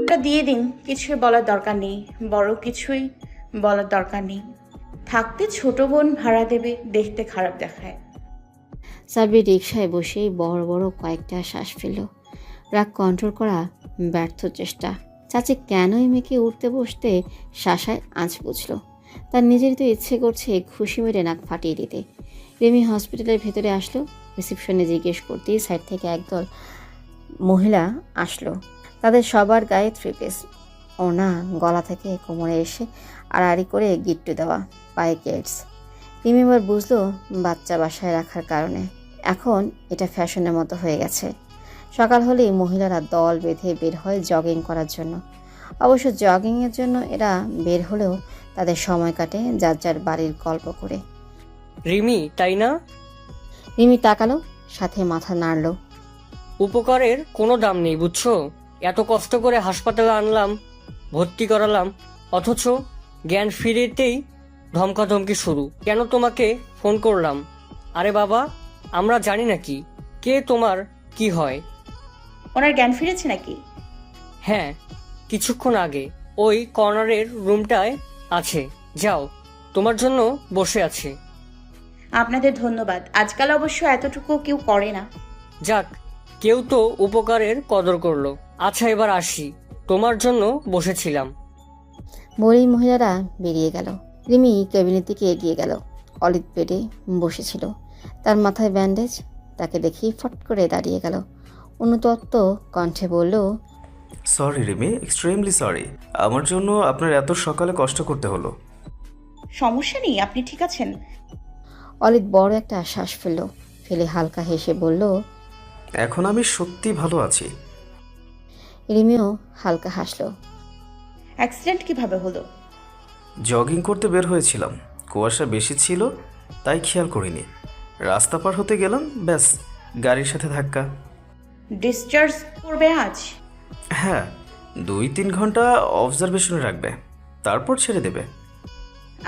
ওটা দিয়ে দিন, কিছুই বলার দরকার নেই, বড় কিছুই বলার দরকার নেই। থাকতে ছোট বোন ভাড়া দেবে, দেখতে খারাপ দেখায়। সাব্বির রিকশায় বসেই বড় বড় কয়েকটা শ্বাস ফেলল। রাগ কন্ট্রোল করা ব্যর্থ চেষ্টা। চাচি কেন এই মেয়েকে উঠতে বসতে শাসায় আঁচ বুঝল। তার নিজেরই তো ইচ্ছে করছে খুশি মেরে নাক ফাটিয়ে দিতে। রিমি হসপিটালের ভেতরে আসলো। রিসেপশনে জিজ্ঞেস করতেই সাইড থেকে একদল মহিলা আসলো। তাদের সবার গায়ে থ্রি পিস, ওনা গলা থেকে কোমরে এসে আড়াআড়ি করে গিট্টু দেওয়া, পায়ে কেটস। রিমি এবার বুঝলো বাচ্চা বাসায় রাখার কারণে এখন এটা ফ্যাশনের মতো হয়ে গেছে। সকাল হলেই মহিলারা দল বেঁধে বের হয় জগিং করার জন্য। অবশ্য জগিংয়ের জন্য এরা বের হলেও তাদের সময় কাটে যার যার বাড়ির গল্প করে। রিমি, তাই না? রিমি তাকালো, সাথে মাথা নাড়ল। উপকারের কোনো দাম নেই, বুঝছো? এত কষ্ট করে হাসপাতালে আনলাম, ভর্তি করালাম, অথচ জ্ঞান ফিরেতেই ধমকাধমকি শুরু। কেন তোমাকে ফোন করলাম? আরে বাবা, আমরা জানি নাকি কে তোমার কি হয়? ওনার জ্ঞান ফিরেছে নাকি? হ্যাঁ, কিছুক্ষণ আগে ওই কর্নারের রুমটায় আছে। যাও, তোমার জন্য বসে আছে। আপনাদের ধন্যবাদ। আজকাল অবশ্য এতটুকু কেউ করে না। যাক, কেউ তো উপকারের কদর করলো। আচ্ছা, এবার আসি, তোমার জন্য বসেছিলাম। বলেই মহিলারা বেরিয়ে গেল। রিমি কেবিনের দিকে এগিয়ে গেল। অলিভ বেডে বসেছিল, তার মাথায় ব্যান্ডেজ। তাকে দেখেই ফট করে দাঁড়িয়ে গেল। অনুতপ্ত কণ্ঠে বলল, সরি রিমি, এক্সট্রিমলি সরি। আমার জন্য আপনার এত সকালে কষ্ট করতে হলো। সমস্যা নেই, আপনি ঠিক আছেন? অলিভ বড় একটা শ্বাস ফেলে হালকা হেসে বলল, এখন আমি সত্যি ভালো আছি। রিমিও হালকা হাসল। অ্যাক্সিডেন্ট কিভাবে হলো? জগিং করতে বের হয়েছিলাম, কুয়াশা বেশি ছিল তাই খেয়াল করিনি। রাস্তা পার হতে গেলাম, ব্যাস গাড়ির সাথে ধাক্কা। ডিসচার্জ করবে আজ? হ্যাঁ, 2-3 ঘন্টা অবজারভেশনে রাখবে, তারপর ছেড়ে দেবে।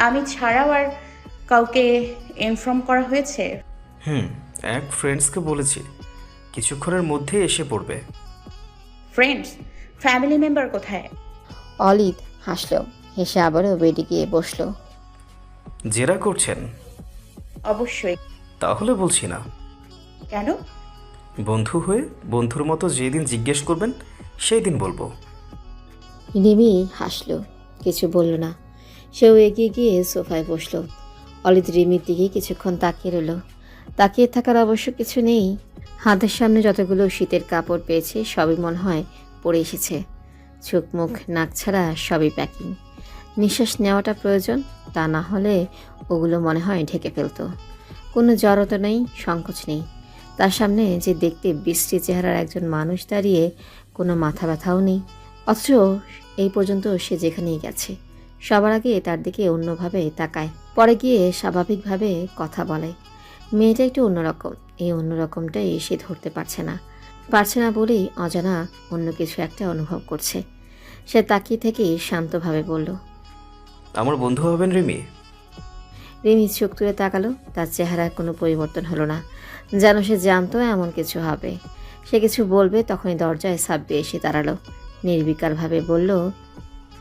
আমি ছাড়াও আর কাউকে ইনফর্ম করা হয়েছে? এক ফ্রেন্ডসকে বলেছি, কিছুক্ষণের মধ্যে এসে পড়বে। ফ্রেন্ডস? ফ্যামিলি মেম্বার কোথায়? অলিভ হাসল, হেসে আবারও বেডে গিয়ে বসল। জেরা করছেন? অবশ্যই। তাহলে বলছি না। কেন? বন্ধু হয়ে বন্ধুর মতো যেদিন জিজ্ঞেস করবেন সেই দিন বলবো। রিমি হাসল, কিছু বলল না। সেও এগিয়ে গিয়ে সোফায় বসল। অলিভ রিমির দিকে কিছুক্ষণ তাকিয়ে রইল। তাকিয়ে থাকার অবশ্য কিছু নেই। হাতের সামনে যতগুলো শীতের কাপড় পেয়েছে সবই মনে হয় পরে এসেছে। চোখ মুখ নাক ছাড়া সবই প্যাকিং। নিঃশ্বাস নেওয়াটা প্রয়োজন, তা না হলে ওগুলো মনে হয় ঢেকে ফেলতো। কোনো জড়তা নেই, সংকোচ নেই। তার সামনে যে দেখতে বিশ্রী চেহারার একজন মানুষ দাঁড়িয়ে, কোনো মাথা ব্যথাও নেই। অথচ এই পর্যন্ত সে যেখানেই গেছে সবার আগে তার দিকে অন্যভাবে তাকায়, পরে গিয়ে স্বাভাবিকভাবে কথা বলে। মেয়েটা একটু অন্যরকম, এই অন্যরকমটাই সে ধরতে পারছে না বলেই অজানা অন্য কিছু একটা অনুভব করছে। সে তাকিয়ে থেকেই শান্তভাবে বলল, আমার বন্ধু হবেন রিমি? রিমি চোখ তুলে তাকালো। তার চেহারার কোনো পরিবর্তন হলো না, যেন সে জানতো এমন কিছু হবে। সে কিছু বলবে তখনই দরজায় সাব্বির এসে দাঁড়ালো। নির্বিকারভাবে বলল,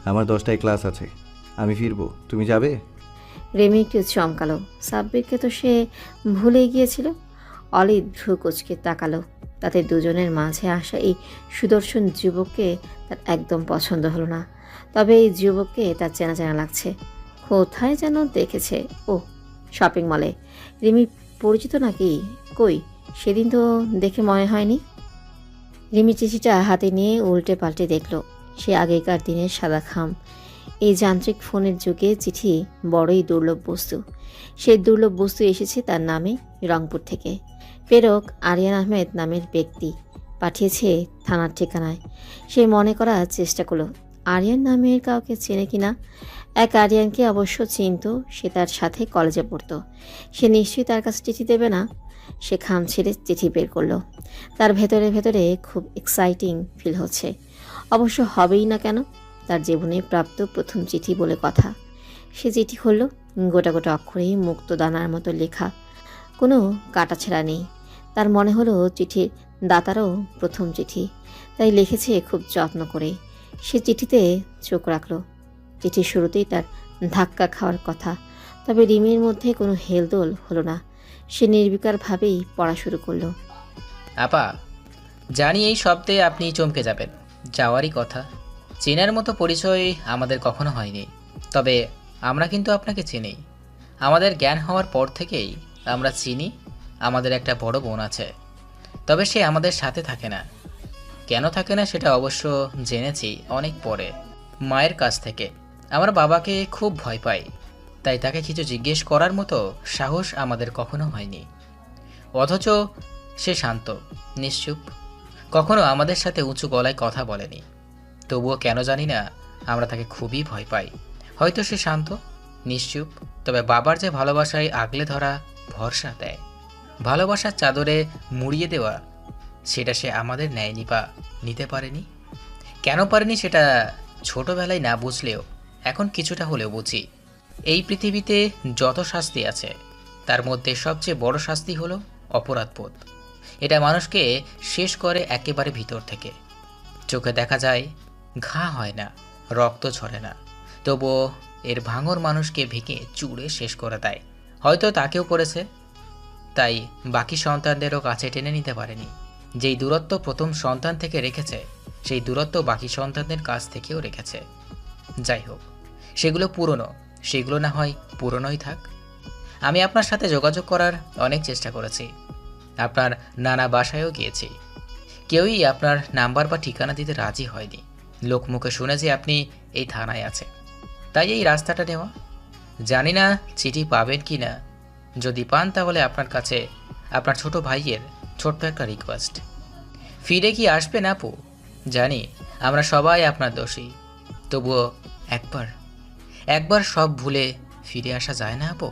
আমার 10টায় ক্লাস আছে, আমি ফিরবো, তুমি যাবে? রেমি একটু চমকালো। সাব্বিরকে তো সে ভুলে গিয়েছিল। অলিভ ভ্রু কুঁচকে তাকালো। তাতে দুজনের মাঝে আসা এই সুদর্শন যুবককে তার একদম পছন্দ হলো না। তবে এই যুবককে তার চেনা চেনা লাগছে। কোথায় যেন দেখেছে। ও, শপিং মলে। রিমি পরিচিত নাকি? কই, সেদিন তো দেখে মনে হয়নি। রিমি চিঠিটা হাতে নিয়ে উল্টে পাল্টে দেখল। সে আগেকার দিনের সাদা খাম। এই যান্ত্রিক ফোনের যুগে চিঠি বড়ই দুর্লভ বস্তু। সেই দুর্লভ বস্তু এসেছে তার নামে রংপুর থেকে। প্রেরক আরিয়ান আহমেদ নামের ব্যক্তি পাঠিয়েছে থানার ঠিকানায়। সে মনে করার চেষ্টা করলো আরিয়ান নামের কাউকে চেনে কিনা। এক আরিয়ানকে অবশ্য চিনত, সে তার সাথে কলেজে পড়তো। সে নিশ্চয়ই তার কাছে চিঠি দেবে না। সে খাম ছেড়ে চিঠি বের করলো। তার ভেতরে ভেতরে খুব এক্সাইটিং ফিল হচ্ছে। অবশ্য হবেই না কেন, তার জীবনে প্রাপ্ত প্রথম চিঠি বলে কথা। সে চিঠি খুলল। গোটা গোটা অক্ষরেই মুক্ত দানার মতো লেখা, কোনো কাটাছেঁড়া নেই। তার মনে হলো চিঠির দাতারও প্রথম চিঠি, তাই লিখেছে খুব যত্ন করে। সে চিঠিতে চোখ রাখল। চিঠির শুরুতেই তার ধাক্কা খাওয়ার কথা, তবে রিমির মধ্যে কোনো হেলদোল হলো না। সে নির্বিকারভাবেই পড়া শুরু করলো। আপা, জানি এই শব্দে আপনি চমকে যাবেন, যাওয়ারই কথা। চেনার মতো পরিচয় আমাদের কখনো হয়নি, তবে আমরা কিন্তু আপনাকে চিনি। আমাদের জ্ঞান হওয়ার পর থেকেই আমরা চিনি আমাদের একটা বড় বোন আছে, তবে সে আমাদের সাথে থাকে না। কেন থাকে না সেটা অবশ্য জেনেছি অনেক পরে, মায়ের কাছ থেকে। আমার বাবাকে খুব ভয় পাই, তাই তাকে কিছু জিজ্ঞেস করার মতো সাহস আমাদের কখনো হয়নি। অথচ সে শান্ত, নিশ্চুপ, কখনো আমাদের সাথে উঁচু গলায় কথা বলেনি। তবুও কেন জানি না আমরা তাকে খুবই ভয় পাই। হয়তো সে শান্ত, নিশ্চুপ, তবে বাবার যে ভালোবাসায় আগলে ধরা, ভরসা দেয়, ভালোবাসার চাদরে মুড়িয়ে দেওয়া, সেটা সে আমাদের নেয়নি বা নিতে পারেনি। কেন পারেনি সেটা ছোটবেলায় না বুঝলেও এখন কিছুটা হলেও বুঝি। এই পৃথিবীতে যত শাস্তি আছে তার মধ্যে সবচেয়ে বড় শাস্তি হলো অপরাধবোধ। এটা মানুষকে শেষ করে একেবারে ভিতর থেকে। চোখে দেখা যায়, ঘা হয় না, রক্ত ঝরে না, তবুও এর ভাঙর মানুষকে ভেঙে চুড়ে শেষ করে দেয়। হয়তো তাকেও করেছে, তাই বাকি সন্তানদেরও কাছে টেনে নিতে পারেনি। যেই দূরত্ব প্রথম সন্তান থেকে রেখেছে, সেই দূরত্ব বাকি সন্তানদের কাছ থেকেও রেখেছে। যাই হোক, সেগুলো পুরনো, সেগুলো না হয় পুরনোই থাক। আমি আপনার সাথে যোগাযোগ করার অনেক চেষ্টা করেছি, আপনার নানা বাসায়ও গিয়েছি। কেউই আপনার নাম্বার বা ঠিকানা দিতে রাজি হয়নি। লোকমুখে শুনে যে আপনি এই থানায় আছে, তাই এই রাস্তাটা নেওয়া। জানি না চিঠি পাবেন কি না, যদি পান তাহলে আপনার কাছে আপনার ছোট ভাইয়ের ছোট্ট একটা রিকোয়েস্ট। ফিরে কি আসবেন আপু? জানি আমরা সবাই আপনার দোষী, তবুও একবার সব ভুলে ফিরে আসা যায় না আপু?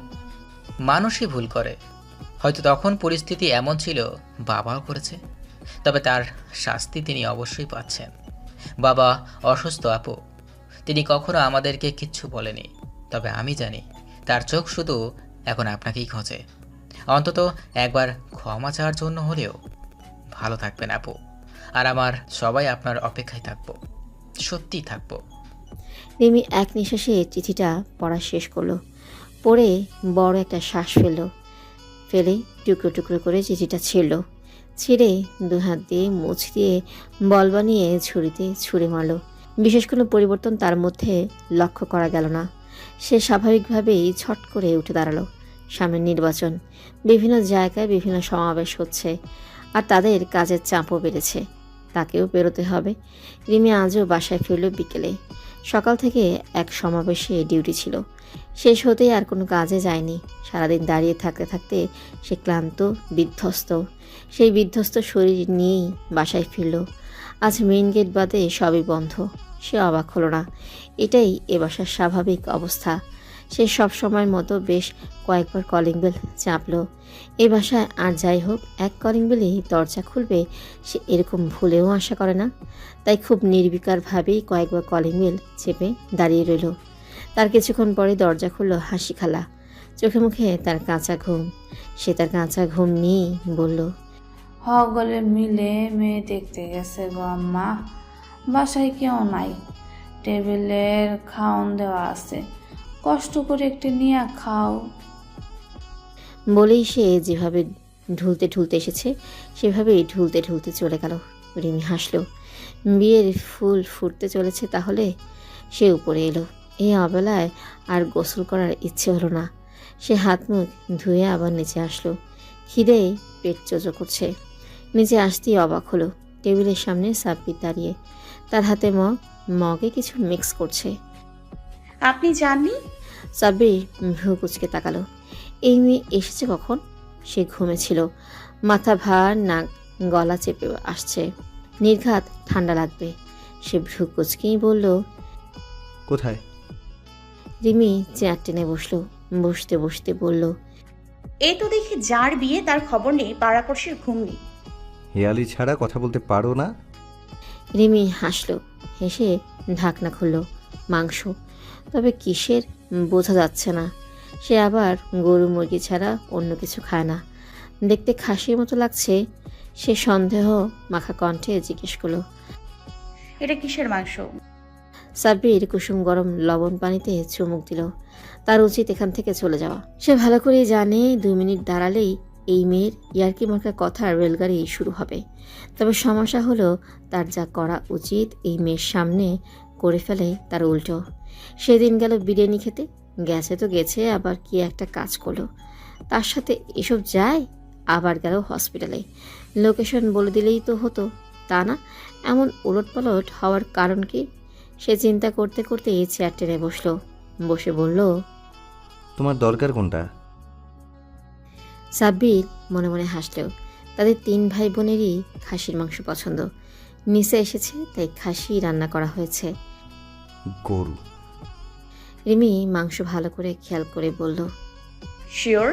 মানুষই ভুল করে, হয়তো তখন পরিস্থিতি এমন ছিল, বাবাও করেছে, তবে তার শাস্তি তিনি অবশ্যই পাচ্ছেন। বাবা অসুস্থ আপু, তিনি কখনো আমাদেরকে কিচ্ছু বলেনি, তবে আমি জানি তার চোখ শুধু এখন আপনাকেই খোঁজে। অন্তত একবার ক্ষমা চাওয়ার জন্য হলেও। ভালো থাকবেন আপু, আর আমার সবাই আপনার অপেক্ষায় থাকবো, সত্যিই থাকবো। রিমি এক নিঃশ্বাসে চিঠিটা পড়া শেষ করলো। পড়ে বড় একটা শ্বাস ফেলে টুকরো টুকরো করে চিঠিটা ছিঁড়ে দুহাত দিয়ে মুছ দিয়ে বল বানিয়ে ঝুড়িতে ছুঁড়ে মারল। বিশেষ কোনো পরিবর্তন তার মধ্যে লক্ষ্য করা গেল না। সে স্বাভাবিকভাবেই ছট করে উঠে দাঁড়ালো। সামনের নির্বাচন, বিভিন্ন জায়গায় বিভিন্ন সমাবেশ হচ্ছে, আর তাদের কাজের চাপও বেড়েছে, তাকেও বেরোতে হবে। রিমি আজও বাসায় ফিরল বিকেলে। সকাল থেকে এক সমাবেশে ডিউটি ছিল, শেষ হতেই আর কোনো কাজে যায়নি। সারাদিন দাঁড়িয়ে থাকতে থাকতে সে ক্লান্ত, বিধ্বস্ত। সেই বিধ্বস্ত শরীর নিয়েই বাসায় ফিরল। আজ মেইন গেট বাদে সবই বন্ধ। সে অবাক হলো না, এটাই এ বাসার স্বাভাবিক অবস্থা। সে সব সময়ের মতো বেশ কয়েকবার কলিং বেল চাপল। এ বাসায় আর যাই হোক, এক কলিং বেলেই দরজা খুলবে সে এরকম ভুলেও আশা করে না। তাই খুব নির্বিকারভাবেই কয়েকবার কলিং বেল চেপে দাঁড়িয়ে রইল। তার কিছুক্ষণ পরে দরজা খুলল হাসি খালা। চোখে মুখে তার কাঁচা ঘুম। সে তার কাঁচা ঘুম নিয়েই বলল, সকলে মিলে মেয়ে দেখতে গেছে গো আম্মা, বাসায় কেউ নাই, টেবিলের খাওন দেওয়া আছে, কষ্ট করে একটু নিয়ে খাও। বলেই সে যেভাবে ঢুলতে ঢুলতে এসেছে সেভাবেই ঢুলতে ঢুলতে চলে গেল। রিমি হাসল। বিয়ের ফুল ফুটতে চলেছে তাহলে। সে উপরে এলো। এই অবেলায় আর গোসল করার ইচ্ছে হলো না। সে হাত মুখ ধুয়ে আবার নিচে আসলো। খিদে পেট চোচো করছে। নিচে আসতেই অবাক হলো, টেবিলের সামনে সাব্বির দাঁড়িয়ে, তার হাতে মগে কিছু মিক্স করছে। আপনি জাননি? সাব্বির ভ্রু কুচকে তাকালো। এই মেয়ে এসেছে কখন? সে ঘুমেছিল। মাথা ভার, নাক গলা চেপে আসছে। নির্ঘাত ঠান্ডা লাগবে। সে ভ্রু কুচকেই বলল, কোথায়? রিমি চেয়ার টেনে বসলো। বসতে বসতে বলল, এ তো দেখি যার বিয়ে তার খবর নেই, পাড়াপড়শির ঘুম নেই। হেয়ালি ছাড়া কথা বলতে পারো না? রিমি হাসল। হেসে ঢাকনা খুলল। মাংস, তবে কিসের বোঝা যাচ্ছে না। সে আবার গরু মুরগি ছাড়া অন্য কিছু খায় না। দেখতে খাসির মতো লাগছে। সে সন্দেহ মাখা কণ্ঠে জিজ্ঞেস করলো। এটা কিসের মাংস? সাব্বির কুসুম গরম লবণ পানিতে চুমুক দিল। তার উচিত এখান থেকে চলে যাওয়া। সে ভালো করেই জানে 2 মিনিট দাঁড়ালেই এই মেয়ের ইয়ার্কি মার্কা কথার রেলগাড়ি শুরু হবে। তবে সমস্যা হলো তার যা করা উচিত এই মেয়ের সামনে করে ফেলে তার উল্টো। সেদিন গেল বিরিয়ানি খেতে, গেছে তো গেছে, আবার কি একটা কাজ করলো। তার সাথে এসব যায়, আবার গেল হসপিটালে। লোকেশন বলে দিলেই তো হতো, তা না, এমন ওলটপালট হওয়ার কারণ কি? সে চিন্তা করতে করতে চেয়ার টেনে বসলো। বসে বলল, তোমার দরকার কোনটা? সাব্বির মনে মনে হাসলেও। তাদের 3 ভাই বোনেরই খাসির মাংস পছন্দ। নিচে এসেছে তাই খাসি রান্না করা হয়েছে। গরু। রিমি মাংস ভালো করে খেয়াল করে বলল, শিওর?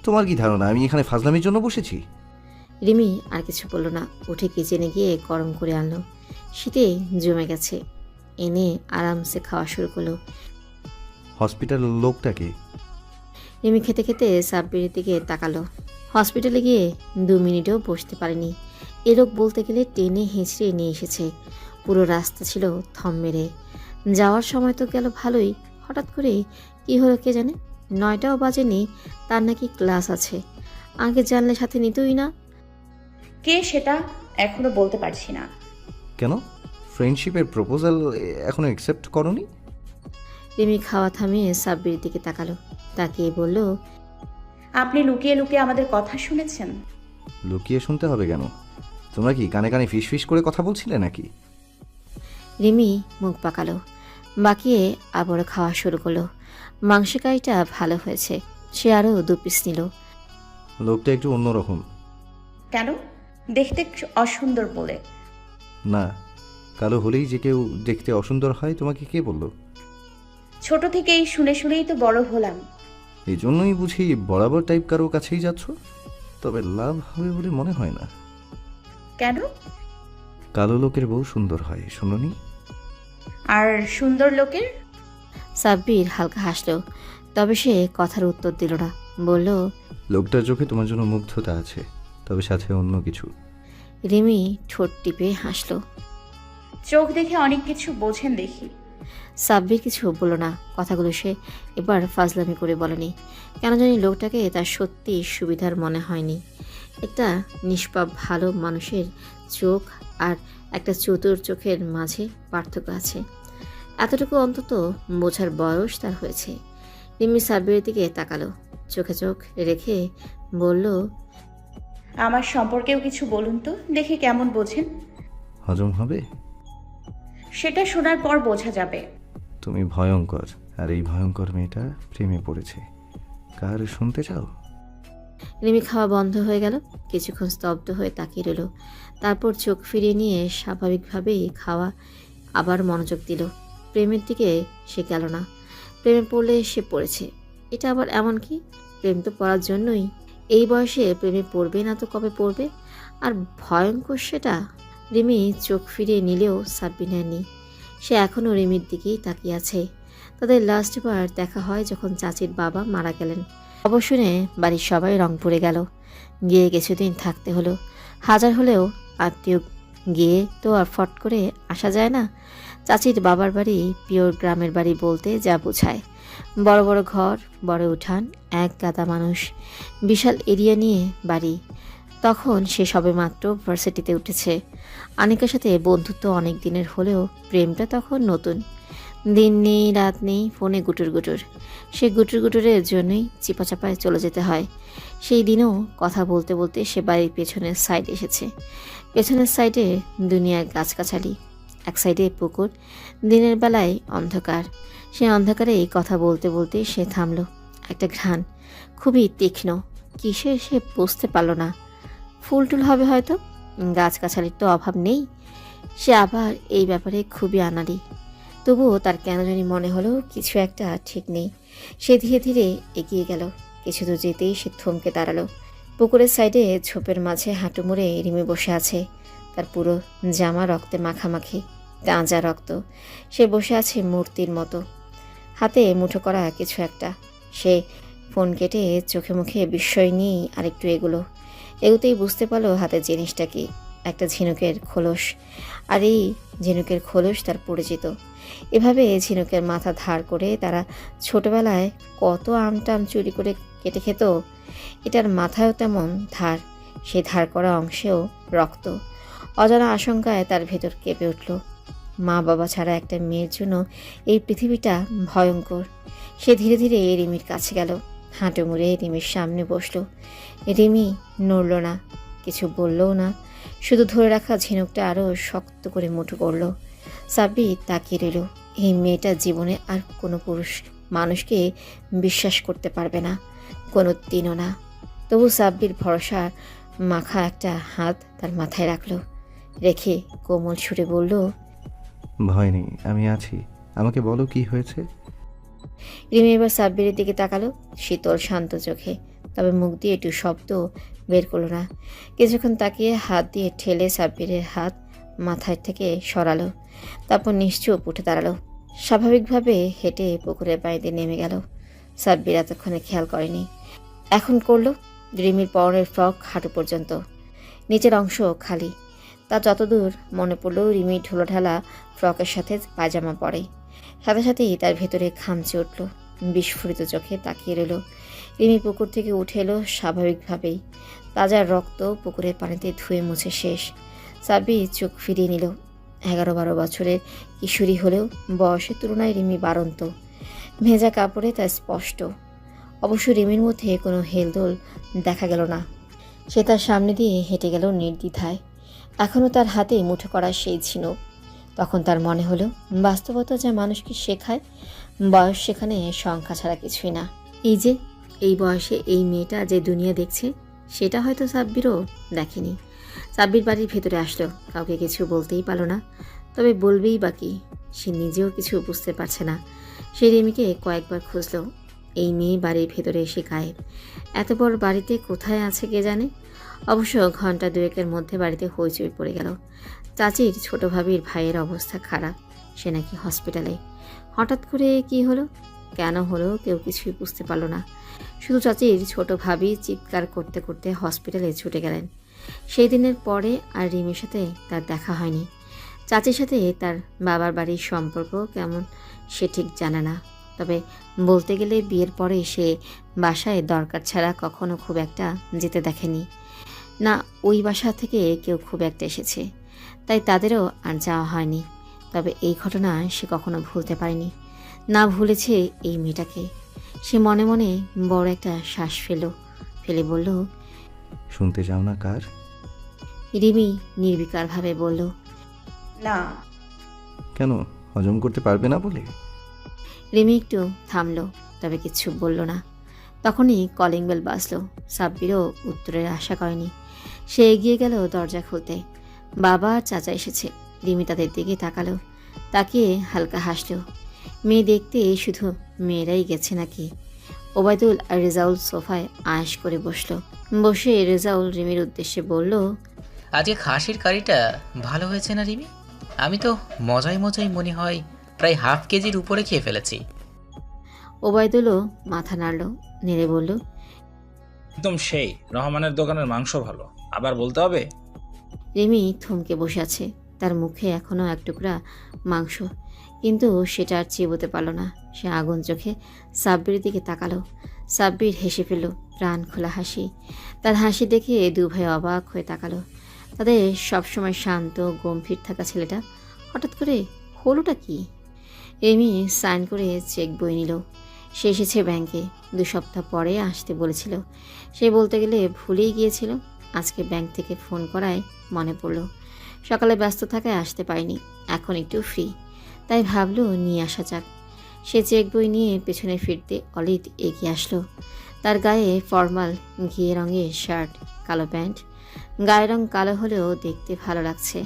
তোমার কি ধারণা আমি এখানে ফাজলামির জন্য বসেছি? রিমি আর কিছু বলল না, উঠে কিচেনে গিয়ে গরম করে আনলো। শীতে জমে গেছে, এনে আরামসে খাওয়া শুরু করলো। হসপিটালের লোকটাকে? রিমি খেতে খেতে সাব্বিরের দিকে তাকালো। হসপিটালে গিয়ে 2 মিনিটেও বসতে পারেনি। এ লোক বলতে গেলে টেনে হেঁচড়ে নিয়ে এসেছে। পুরো রাস্তা ছিল থম মেরে। যাওয়ার সময় তো গেল ভালোই, হঠাৎ করে কি হলো কে জানে। 9টাও বাজেনি, তার নাকি ক্লাস আছে। আগে জানলে সাথে নিতই না। কে সেটা এখনো বলতে পারছি না। কেন? ফ্রেন্ডশিপের প্রপোজাল এখনো অ্যাকসেপ্ট করনি? রিমি খাওয়া থামিয়ে সাব্বিরের দিকে তাকালো। তাকিয়ে বলল, আপনি লুকিয়ে লুকিয়ে আমাদের কথা শুনেছেন? লুকিয়ে শুনতে হবে কেন? তোমরা কি কানে কানে ফিস ফিস করে কথা বলছিলে নাকি? রিমি মুখ পাকালো, বাকিয়ে আবারও খাওয়া শুরু করলো। মাংসের কারিটা ভালো হয়েছে। সে আরও 2 পিস নিল। লোকটা একটু অন্যরকম। কেন? দেখতে অসুন্দর বলে? না, কালো হলেই যে কেউ দেখতে অসুন্দর হয় তোমাকে কে বলল? ছোট থেকেই শুনে শুনেই তো বড় হলাম। এই জন্যই বুঝি বরাবর টাইপ কারো কাছেই যাচ্ছ? তবে লাভ হবে বলে মনে হয় না। কেন? কালো লোকের বউ সুন্দর হয়, শুনোনি? আর সুন্দর লোকের? সাব্বির হালকা হাসলো, তবে সে কথার উত্তর দিল না। বলল, লোকটার চোখে তোমার জন্য মুগ্ধতা আছে, তবে সাথে অন্য কিছু। রিমি ঠোঁট টিপে হাসলো। চোখ দেখে অনেক কিছু বোঝেন দেখি। সাব্বির কিছু বলল না। কথাগুলো সে এবার ফাজলামি করে বলেনি। কেন জানি লোকটাকে তার সত্যি সুবিধার মনে হয়নি। একটা নিষ্পাপ ভালো মানুষের চোখ আর একটা চতুর চোখের মাঝে পার্থক্য আছে, এতটুকু অন্তত বোঝার বয়স তার হয়েছে। রিমি সাব্বিরের দিকে তাকালো, চোখে চোখ রেখে বলল, আমার সম্পর্কেও কিছু বলুন তো, দেখি কেমন বোঝেন। হজম হবে? সেটা শোনার পর বোঝা যাবে। তুমি ভয়ঙ্কর, আর এই ভয়ঙ্কর মেয়েটা প্রেমে পড়েছে। কার শুনতে চাও? রিমি খাওয়া বন্ধ হয়ে গেল। কিছুক্ষণ স্তব্ধ হয়ে তাকিয়ে রইল। তারপর চোখ ফিরিয়ে নিয়ে স্বাভাবিকভাবেই খাওয়া আবার মনোযোগ দিল। প্রেমের দিকে সে গেল না। প্রেমে পড়লে সে পড়েছে, এটা আবার এমন কি? প্রেম তো পড়ার জন্যই। এই বয়সে প্রেমে পড়বে না তো কবে পড়বে? আর ভয়ঙ্কর সেটা। রিমি চোখ ফিরিয়ে নিলেও সাব্বির নেয়নি। সে এখনও রিমির দিকেই তাকিয়ে আছে। তাদের লাস্টবার দেখা হয় যখন চাচির বাবা মারা গেলেন। খবর শুনে বাড়ির সবাই রংপুরে গেল। গিয়ে কিছুদিন থাকতে হলো। হাজার হলেও আত্মীয় গিয়ে তো আর ফট করে আসা যায় না। চাচির বাবার বাড়ি পিওর গ্রামের বাড়ি বলতে যা বোঝায়। বড় বড় ঘর, বড় উঠান, এক গাদা মানুষ, বিশাল এরিয়া নিয়ে বাড়ি। তখন সে সবেমাত্র ভার্সিটিতে উঠেছে। আনিকার সাথে বন্ধুত্ব অনেক দিনের হলেও প্রেমটা তখন নতুন। দিন নেই রাত নেই, ফোনে গুটুর গুটুর। সে গুটুর গুটুরের জন্যই চিপাচাপায় চলে যেতে হয়। সেই দিনও কথা বলতে বলতে সে বাড়ির পেছনের সাইডে এসেছে। পেছনের সাইডে দুনিয়ার গাছগাছালি, এক সাইডে পুকুর। দিনের বেলায় অন্ধকার। সে অন্ধকারে কথা বলতে বলতে সে থামল। একটা ঘ্রাণ, খুবই তীক্ষ্ণ, কিসের সে বুঝতে পারল না। ফুল টুল হবে হয়তো, গাছগাছালির তো অভাব নেই। সে আবার এই ব্যাপারে খুবই আনাড়ি। তবুও তার কেন জানি মনে হলো কিছু একটা ঠিক নেই। সে ধীরে ধীরে এগিয়ে গেল। কিছু দূর যেতেই সে থমকে দাঁড়ালো। পুকুরের সাইডে ঝোপের মাঝে হাঁটু মুড়ে রিমি বসে আছে। তার পুরো জামা রক্তে মাখামাখি, তাজা রক্ত। সে বসে আছে মূর্তির মতো, হাতে মুঠো করা কিছু একটা। সে ফোন কেটে চোখে মুখে বিস্ময় নিয়েই আরেকটু এগুলো। এগুতেই বুঝতে পারলো হাতের জিনিসটা কি, একটা ঝিনুকের খোলস। আর এই ঝিনুকের খোলস তার পরিচিত। এভাবে ঝিনুকের মাথা ধার করে তারা ছোটবেলায় কত আমটাম চুরি করে কেটে খেত। এটার মাথায়ও তেমন ধার, সেই ধার করা অংশেও রক্ত। অজানা আশঙ্কায় তার ভেতর কেঁপে উঠল। মা বাবা ছাড়া একটা মেয়ের জন্য এই পৃথিবীটা ভয়ঙ্কর। সে ধীরে ধীরে রিমির কাছে গেল, হাঁটু মুড়ে রিমির সামনে বসলো। রিমি নড়ল না, কিছু বললও না, শুধু ধরে রাখা ঝিনুকটা আরও শক্ত করে মুঠো করল। সাব্বির তাকিয়ে রইল। এই মেয়েটা জীবনে আর কোনো পুরুষ মানুষকে বিশ্বাস করতে পারবে না, কোনো দিনও না। তবু সাব্বির ভরসা মাখা একটা হাত তার মাথায় রাখল, রেখে কোমল সুরে বলল, ভয় নেই, আমি আছি। আমাকে বলো কি হয়েছে। রিমি এবার সাব্বিরের দিকে তাকালো, শীতল শান্ত চোখে, তবে মুখ দিয়ে একটু শব্দ বের করলো না। কিছুক্ষণ তাকিয়ে হাত দিয়ে ঠেলে সাব্বিরের হাত মাথায় থেকে সরালো। তারপর নিশ্চুপ উঠে দাঁড়ালো। স্বাভাবিকভাবে হেঁটে পুকুরের পানিতে নেমে গেল। সাব্বির এতক্ষণে খেয়াল করেনি, এখন করলো। রিমির পরনের ফ্রক হাঁটু পর্যন্ত, নিচের অংশ খালি। তা যতদূর মনে পড়ল, রিমি ঢোলাঢালা ফ্রকের সাথে পায়জামা পরে। সাথে সাথেই তার ভেতরে খামচে উঠল। বিস্ফোরিত চোখে তাকিয়ে রইল। রিমি পুকুর থেকে উঠে এলো স্বাভাবিকভাবেই। তাজা রক্ত পুকুরের পানিতে ধুয়ে মুছে শেষ। সাব্বির চোখ ফিরিয়ে নিল। 11-12 বছরের কিশোরী হলেও বয়সের তুলনায় রিমি বাড়ন্ত। ভেজা কাপড়ে তা স্পষ্ট। অবশ্য রিমির মধ্যে কোনো হেলদোল দেখা গেল না। সে তার সামনে দিয়ে হেঁটে গেল নির্দ্বিধায়। এখনও তার হাতে মুঠো করা সেই ঝিনুক। তখন তার মনে হলো, বাস্তবতা যা মানুষকে শেখায়, বয়স সেখানে সংখ্যা ছাড়া কিছুই না। এই বয়সে এই মেয়েটা যে দুনিয়া দেখছে, সেটা হয়তো সাব্বিরও দেখেনি। সাব্বির বাড়ির ভেতরে আসলো, কাউকে কিছু বলতেই পারল না। তবে বলবেই বা কি, সে নিজেও কিছু বুঝতে পারছে না। সে রিমিকে কয়েকবার খুঁজল। এই মেয়ে বাড়ির ভেতরে এসে গায়েব। এত বড় বাড়িতে কোথায় আছে কে জানে। অবশ্য ঘন্টা দুয়েকের মধ্যে বাড়িতে হইচই পড়ে গেল। চাচির ছোট ভাবির ভাইয়ের অবস্থা খারাপ, সে নাকি হসপিটালে। হঠাৎ করে কি হলো, কেন হলো, কেউ কিছুই বুঝতে পারল না। শুধু চাচির ছোট ভাবি চিৎকার করতে করতে হসপিটালে ছুটে গেলেন। সেই দিনের পরে আর রিমির সাথে তার দেখা হয়নি। চাচির সাথে তার বাবার বাড়ির সম্পর্ক কেমন সে ঠিক জানে না। তবে বলতে গেলে বিয়ের পরে সে বাসায় দরকার ছাড়া কখনো খুব একটা যেতে দেখেনি। না, ওই বাসা থেকে কেউ খুব একটা এসেছে, তাই তাদেরও আর যাওয়া হয়নি। তবে এই ঘটনা সে কখনো ভুলতে পারেনি। না ভুলেছে এই মেয়েটাকে। সে মনে মনে বড় একটা শ্বাস ফেলে বলল, শুনতে চাও না কার? রিমি নির্বিকারভাবে বলল, না। কেন, হজম করতে পারবে না বলে? রিমি একটু থামলো, তবে কিছু বলল না। তখনই কলিং বেল বাজলো। সাব্বিরও উত্তরের আশা করেনি। সে এগিয়ে গেল দরজা খুলতে। বাবা আর চাচা এসেছে। রিমি তাদের দিকে তাকালো, তাকিয়ে হালকা হাসল। মেয়ে দেখতে শুধু মেয়েরাই গেছে নাকি। ওবায়দুল আর রেজাউল সোফায় আয়েশ করে বসে রেজাউল রিমির উদ্দেশ্যে বলল, আজকে খাসির কারিটা ভালো হয়েছে না রিমি? আমি তো মজাই মনে হয় প্রায় হাফ কেজির উপরে খেয়ে ফেলেছি। ওবায়দুলও মাথা নাড়ল, নেড়ে বলল, একদম সেই। রহমানের দোকানের মাংস ভালো, আবার বলতে হবে? রিমি থমকে বসে আছে। তার মুখে এখনও এক টুকরা মাংস, কিন্তু সেটা আর চিবোতে পারল না। সে আগুন চোখে সাব্বিরের দিকে তাকালো। সাব্বির হেসে ফেলল, প্রাণ খোলা হাসি। তার হাসি দেখে দু ভাই অবাক হয়ে তাকালো। তাদের সবসময় শান্ত গম্ভীর থাকা ছেলেটা হঠাৎ করে হলোটা কি? রিমি সাইন করে চেক বই নিল। সে এসেছে ব্যাংকে, 2 সপ্তাহ পরে আসতে বলেছিল। সে বলতে গেলে ভুলেই গিয়েছিল। আজকে ব্যাংক থেকে ফোন করায় মনে পড়ল। সকালে ব্যস্ত থাকায় আসতে পারেনি, এখন একটু ফ্রি, তাই ভাবলো নিয়ে আসা যাক। সে চেক বই নিয়ে পেছনে ফিরতে অলিত এগিয়ে আসলো। তার গায়ে ফর্মাল ঘিয়ে রঙের শার্ট, কালো প্যান্ট। গায়ের রং কালো হলেও দেখতে ভালো লাগছে।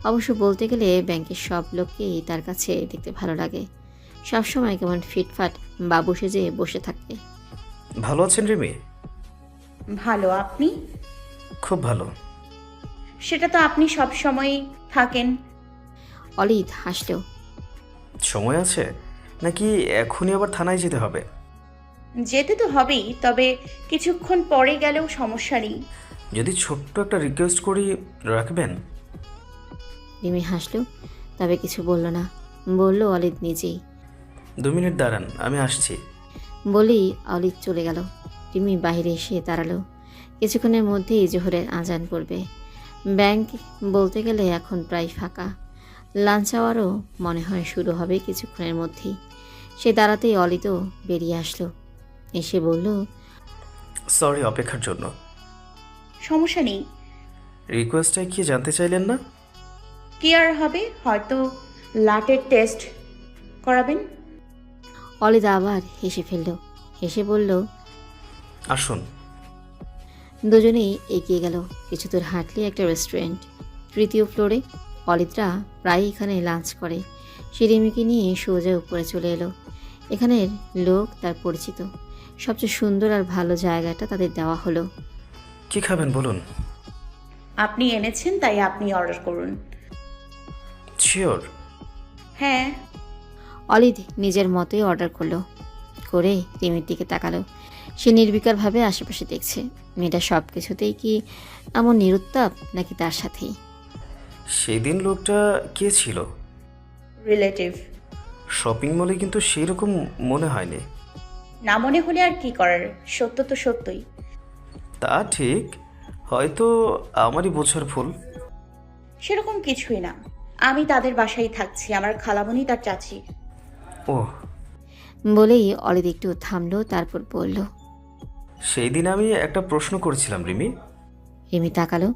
অবশ্য বলতে গেলে ব্যাংকের সব লোককেই তার কাছে দেখতে ভালো লাগে। সবসময় কেমন ফিটফাট বাবু সেজে বসে থাকে। ভালো আছেন রিমি? ভালো, আপনি? খুব ভালো। সেটা তো আপনি সব সময়ই থাকেন। অলিত হাসল। সময় আছে নাকি এখনই আবার থানায় যেতে হবে? যেতে তো হবেই, তবে কিছুক্ষণ পরে গেলেও সমস্যা নেই। যদি ছোট্ট একটা রিকোয়েস্ট করি, রাখবেন? রিমি হাসলো, তবে কিছু বলল না। বলল অলিদ নিজেই। 2 মিনিট দাঁড়ান, আমি আসছি। বলেই অলিদ চলে গেল। রিমি বাইরে এসে দাঁড়ালো। কিছুক্ষণের মধ্যেই জোহরের আজান পড়বে। ব্যাংক বলতে গেলে এখন প্রায় ফাঁকা। লাঞ্চ আওয়ারও মনে হয় শুরু হবে কিছুক্ষণের মধ্যেই। সে দাঁড়াতেই অলিদও বেরিয়ে আসলো। এসে বলল, সরি অপেক্ষার জন্য। সমস্যা নেই। রিকোয়েস্টটাই কি জানতে চাইলেন না? কি আর হবে, হয়তো লাটের টেস্ট করাবেন। অলিদ আবার হেসে ফেলল। হেসে বলল, আসুন। দুজনেই এগিয়ে গেল। কিছু দূর হাঁটলে একটা রেস্টুরেন্ট, 3য় ফ্লোরে। অলিদরা প্রায় এখানে লাঞ্চ করে। সে রিমিকে নিয়ে সোজা উপরে চলে এলো। এখানের লোক তার পরিচিত। সবচেয়ে সুন্দর আর ভালো জায়গাটা তাদের দেওয়া হলো। কি খাবেন বলুন? আপনি এনেছেন তাই আপনি অর্ডার করুন। শিওর? হ্যাঁ। অলিদ নিজের মতোই অর্ডার করলো। করে রিমির দিকে তাকালো। সে নির্বিকারভাবে আশেপাশে দেখছে। মেয়েটা সব কিছুতেই কি এমন নিরুত্তাপ, নাকি তার সাথেই? সেদিন লোকটা কে ছিল? রিলেটিভ। শপিং মলে কিন্তু সেই রকম মনে হয়নি। না মনে হলে আর কি করার, সত্য তো সত্যই। তা ঠিক, হয়তো আমারই বোঝার ভুল। সেরকম কিছুই না। আমি তাদের বাসায় থাকছি, আমার খালামণি তার চাচি। ও, বলেই অলিদ একটু থামলো, তারপর বলল, সেই দিন আমি একটা প্রশ্ন করেছিলাম রিমি। রিমি তাকালো,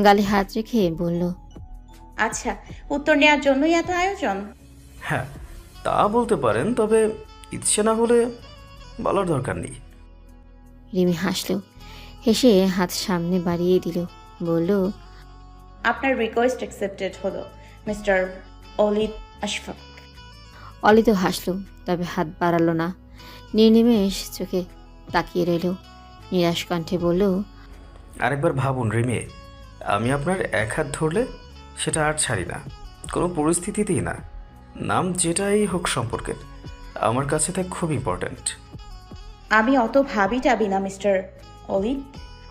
গালে হাত রেখে বলল, আচ্ছা, উত্তর নেওয়ার জন্যই এত আয়োজন? হ্যাঁ, তা বলতে পারেন, তবে ইচ্ছে না হলে বলার দরকার নেই। রিমি হাসলো। হেসে হাত সামনে বাড়িয়ে দিল। বলল, আপনার রিকোয়েস্ট অ্যাকসেপ্টেড হলো মিস্টার অলিদ আশফাক। অলিদও হাসলো, তবে হাত বাড়ালো না। নির্নিমেষ চোখে তাকিয়ে রইল। নিরাশ কণ্ঠে বলল, আরেকবার ভাবুন রিমি, আমি আপনার এক হাত ধরলে সেটা আর ছাড়ি না, কোনো পরিস্থিতিতেই না। নাম যেটাই হোক সম্পর্কের, আমার কাছে তা খুব ইম্পর্ট্যান্ট। আমি অত ভাবি টাবি না মিস্টার অলিদ।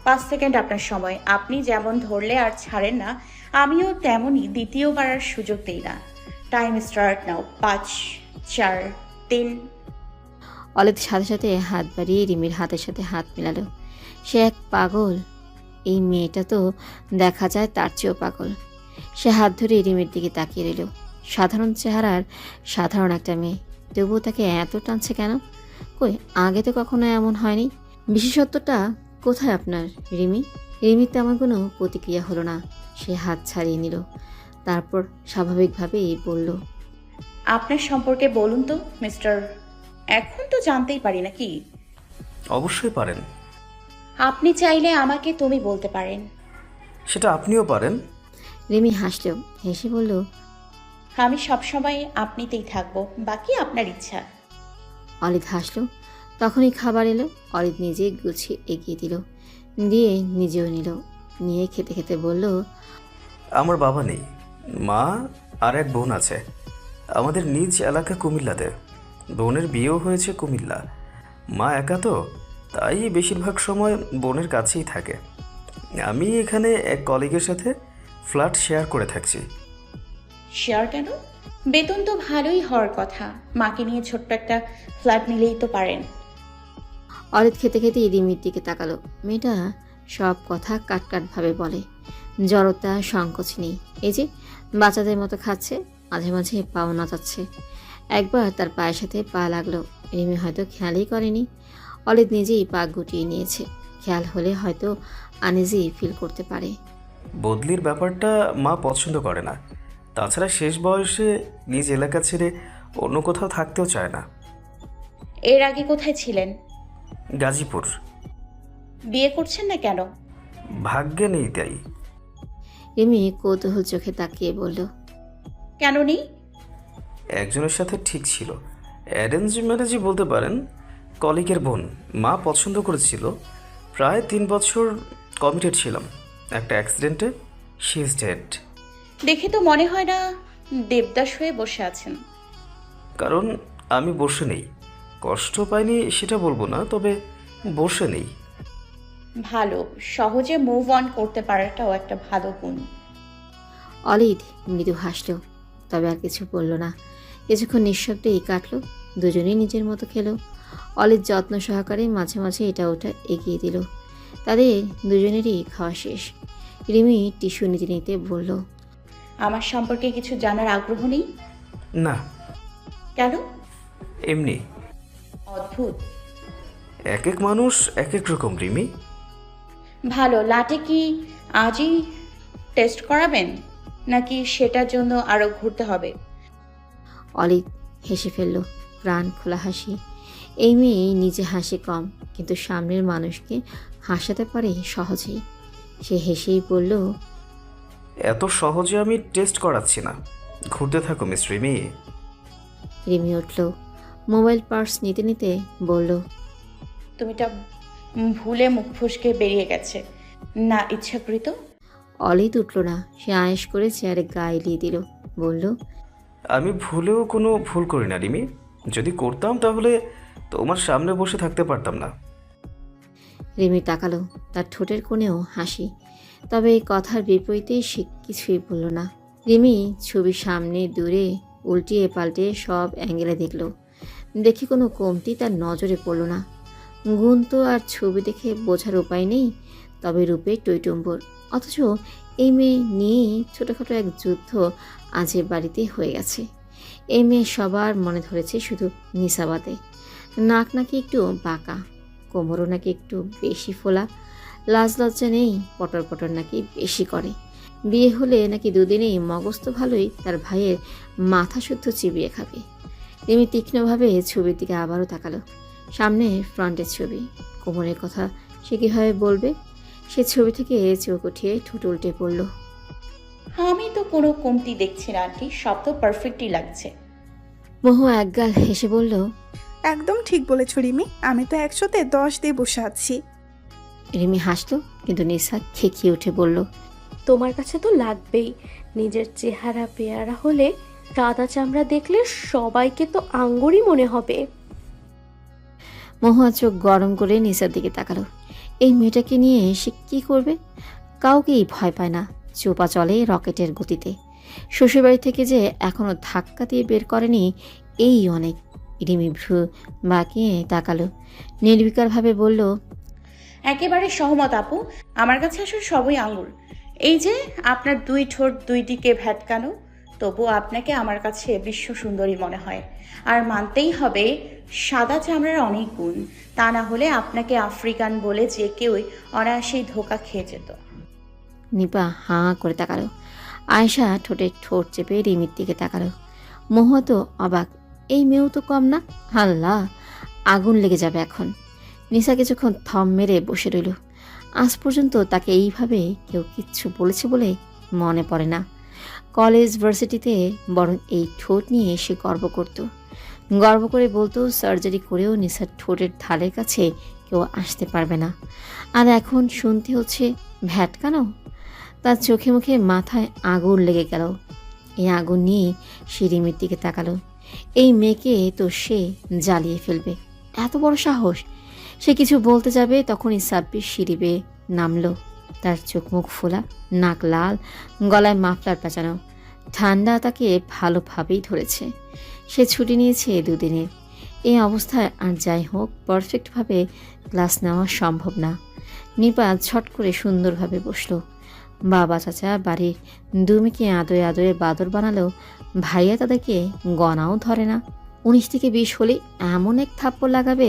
5 সেকেন্ড আপনার সময়। আপনি যেমন ধরলে আর ছাড়েন না, আমিও তেমনই দ্বিতীয়বার আর সুযোগ দিই না। Time start now. 5, 4, 3। অলিদ সাথে সাথে হাত বাড়িয়ে রিমির হাতের সাথে হাত মেলালো। সে এক পাগল। এই মেয়েটা তো দেখা যায় তার চেয়েও পাগল। সে হাত ধরে রিমির দিকে তাকিয়ে রইল। সাধারণ চেহারার সাধারণ একটা মেয়ে, তবুও তাকে এত টানছে কেন? কই, আগে তো কখনো এমন হয়নি। বিশেষত্বটা কোথায় আপনার রিমি? রিমির তেমন কোনো প্রতিক্রিয়া হলো না। সে হাত ছাড়িয়ে নিল, তারপর স্বাভাবিকভাবেই বলল, আপনার সম্পর্কে বলুন তো মিস্টার। এখন তো জানতেই পারি নাকি? অবশ্যই পারেন। আপনি চাইলে আমাকে তুমি বলতে পারেন। সেটা আপনিও পারেন। রিমি হাসল। হেসে বলল, আমি সবসময় আপনিতেই থাকবো, বাকি আপনার ইচ্ছা। অলিদ হাসল। তখনই খাবার এলো। অলিদ নিজে গুছিয়ে এগিয়ে দিল, দিয়ে নিজেও নিল। নিয়ে খেতে খেতে বলল, আমার বাবা নেই, মা আর এক বোন আছে। আমাদের নিজ এলাকা কুমিল্লাতে। বোনের বিয়েও হয়েছে কুমিল্লা। মা একা তো, তাই বেশিরভাগ সময় বোনের কাছেই থাকে। আমি এখানে এক কলিগের সাথে ফ্ল্যাট শেয়ার করে থাকছি। শেয়ার কেন? বেতন তো ভালোই হওয়ার কথা। মাকে নিয়ে ছোট্ট একটা ফ্ল্যাট নিলেই তো পারেন। অলিদ খেতে খেতে রিমির দিকে তাকালো। মেয়েটা সব কথা কাটকাটভাবে বলে, জড়তা সংকোচ নেই। এই যে বাচ্চাদের মতো খাচ্ছে, মাঝে মাঝে পাও নাচাচ্ছে। একবার তার পায়ের সাথে পা লাগলো। রিমি হয়তো খেয়ালই করেনি। অলিদ নিজেই পা গুটিয়ে নিয়েছে। খেয়াল হলে হয়তো আনইজি ফিল করতে পারে। বদলির ব্যাপারটা মা পছন্দ করে না। তাছাড়া শেষ বয়সে নিজ এলাকা ছেড়ে অন্য কোথাও থাকতেও চায় না। এর আগে কোথায় ছিলেন? গাজীপুর। বিয়ে করছেন না কেন? ভাগ্যে নেই তাই। রিমি কৌতূহল চোখে তাকিয়ে বলল, কেন নেই? একজনের সাথে ঠিক ছিল, অ্যারেঞ্জ ম্যারেজই বলতে পারেন। কলিগের বোন, মা পছন্দ করেছিল। প্রায় 3 বছর কমিটেড ছিলাম। একটা অ্যাক্সিডেন্টে শি ইজ ডেড। দেখে তো মনে হয় না দেবদাস হয়ে বসে আছেন। কারণ আমি বসে নেই। কষ্ট পাইনি সেটা বলবো না, তবে বসে নেই। ভালো, সহজে মুভ অন করতে পারাটাও একটা ভালো গুণ। অলিদ মৃদু হাসল, তবে আর কিছু বলল না। কিছুক্ষণ নিঃশব্দেই কাটলো, দুজনেই নিজের মতো খেলো। অলিদ যত্ন সহকারে মাঝে মাঝে এটা ওটা এগিয়ে দিল। তাদের দুজনেরই খাওয়া শেষ। রিমি টিস্যু নিতে নিতে বলল, আমার সম্পর্কে কিছু জানার আগ্রহ নেই? না, কেন? এমনি। অদ্ভুত। এক এক মানুষ এক এক রকম রিমি। ভালো, লাটে কি আজই টেস্ট করাবেন নাকি সেটার জন্য আরো ঘুরতে হবে? অলিদ হেসে ফেলল, প্রাণ খোলা হাসি। এই মেয়ে নিজে হাসি কম, কিন্তু সামনের মানুষকে হাসাতে পারে সহজেই। সে হেসেই বলল, এত সহজে আমি টেস্ট করাচ্ছি না, ঘুরতে থাকো মিস রিমি। রিমি উঠল, মোবাইল পার্স নিতে নিতে বলল, তুমিটা ভুলে মুখ ফসকে বেরিয়ে গেছে না ইচ্ছাকৃত? অলিদ উঠল না, সে আয়েশ করে চেয়ারে গা এলিয়ে দিল, বলল, আমি ভুলেও কোনো ভুল করি না রিমি। যদি করতাম তাহলে তোমার সামনে বসে থাকতে পারতাম না। রিমি তাকালো, তার ঠোঁটের কোণেও হাসি, তবে এই কথার বিপরীতে সে কিছুই বলল না। রিমি ছবির সামনে দূরে উল্টিয়ে পাল্টে সব অ্যাঙ্গেলে দেখল, দেখে কোনো কমতি তার নজরে পড়ল না। গুণ তো আর ছবি দেখে বোঝার উপায় নেই, তবে রূপে টইটম্বর। অথচ এই মেয়ে নিয়েই ছোটোখাটো এক যুদ্ধ আজে বাড়িতে হয়ে গেছে। এই মেয়ে সবার মনে ধরেছে শুধু নিসাবাদে। নাক নাকি একটু বাঁকা, কোমরও নাকি একটু বেশি ফোলা, লাজ লজ্জা নেই, পটর পটর নাকি বেশি করে। বিয়ে হলে নাকি দুদিনেই মগজ তো ভালোই তার ভাইয়ের মাথা শুদ্ধ চিবিয়ে খাবে। রিমি তীক্ষ্ণভাবে ছবির দিকে আবারও তাকালো। সামনে ফ্রন্টের ছবি, কোমরের কথা সে কীভাবে বলবে? সে ছবি থেকে চোখ উঠিয়ে ঠোঁট উল্টে পড়ল। আমি তো কোনো কমতি দেখছি না আন্টি, সব তো পারফেক্টই লাগছে। মোহ একগাল হেসে বলল, একদম ঠিক বলেছ রিমি, আমি তো 100-তে 10 দিয়ে বসে আছি। রিমি হাসলো, কিন্তু নিশা খেকিয়ে উঠে বলল, তোমার কাছে তো লাগবেই। নিজের চেহারা পেয়ারা হলে সাদা চামড়া দেখলে সবাইকে তো আঙ্গুরই মনে হবে। মহুয়া চোখ গরম করে নিশার দিকে তাকালো। এই মেয়েটাকে নিয়ে সে কী করবে? কাউকেই ভয় পায় না, চোপা চলে রকেটের গতিতে। শ্বশুরবাড়ি থেকে যে এখনো ধাক্কা দিয়ে বের করেনি, এই অনেক। রিমি ভ্রু বাঁকিয়ে তাকালো, নির্বিকারভাবে বলল, একেবারে সহমত আপু, আমার কাছে আসলে সবই আঙ্গুর। এই যে আপনার দুই ঠোঁট দুই দিকে ভ্যাটকানো, তবু আপনাকে আমার কাছে বিশ্ব সুন্দরী মনে হয়। আর মানতেই হবে সাদা চামড়ার অনেক গুণ, তা না হলে আপনাকে আফ্রিকান বলে যে কেউই অনায়াসেই ধোকা খেয়ে যেত। নিপা হাঁ করে তাকালো। আয়েশা ঠোঁটে ঠোঁট চেপে রিমির দিকে তাকালো। মহুয়া তো অবাক, এই মেয়েও তো কম না। আল্লাহ, আগুন লেগে যাবে এখন। নিশা কিছুক্ষণ থম মেরে বসে রইল। আজ পর্যন্ত তাকে এইভাবে কেউ কিচ্ছু বলেছে বলে মনে পড়ে না। কলেজ ভার্সিটিতে বরং এই ঠোঁট নিয়ে সে গর্ব করত। গর্ব করে বলতো সার্জারি করেও নিশার ঠোঁটের ধারের কাছে কেউ আসতে পারবে না। আর এখন শুনতে হচ্ছে ভ্যাটকানো। তার চোখে মুখে মাথায় আগুন লেগে গেল। এই আগুন নিয়ে সে রিমির দিকে তাকালো। এই মেয়েকে তো সে জ্বালিয়ে ফেলবে, এত বড় সাহস! সে কিছু বলতে যাবে, তখনই সাব্বির সিঁড়ি বেয়ে নামলো। তার চোখ মুখ ফোলা, নাক লাল, গলায় মাফলার পেঁচানো। ঠান্ডা তাকে ভালোভাবেই ধরেছে। সে ছুটি নিয়েছে 2 দিনের। এই অবস্থায় আর যাই হোক পারফেক্টভাবে ক্লাস নেওয়া সম্ভব না। নিপা ছট করে সুন্দরভাবে বসলো। বাবা চাচা বাড়ির 2 মেয়েকে আদরে আদরে বাদর বানালেও ভাইয়া তাদেরকে গণাও ধরে না। 19 থেকে 20 হলে এমন এক থাপ্পড় লাগাবে,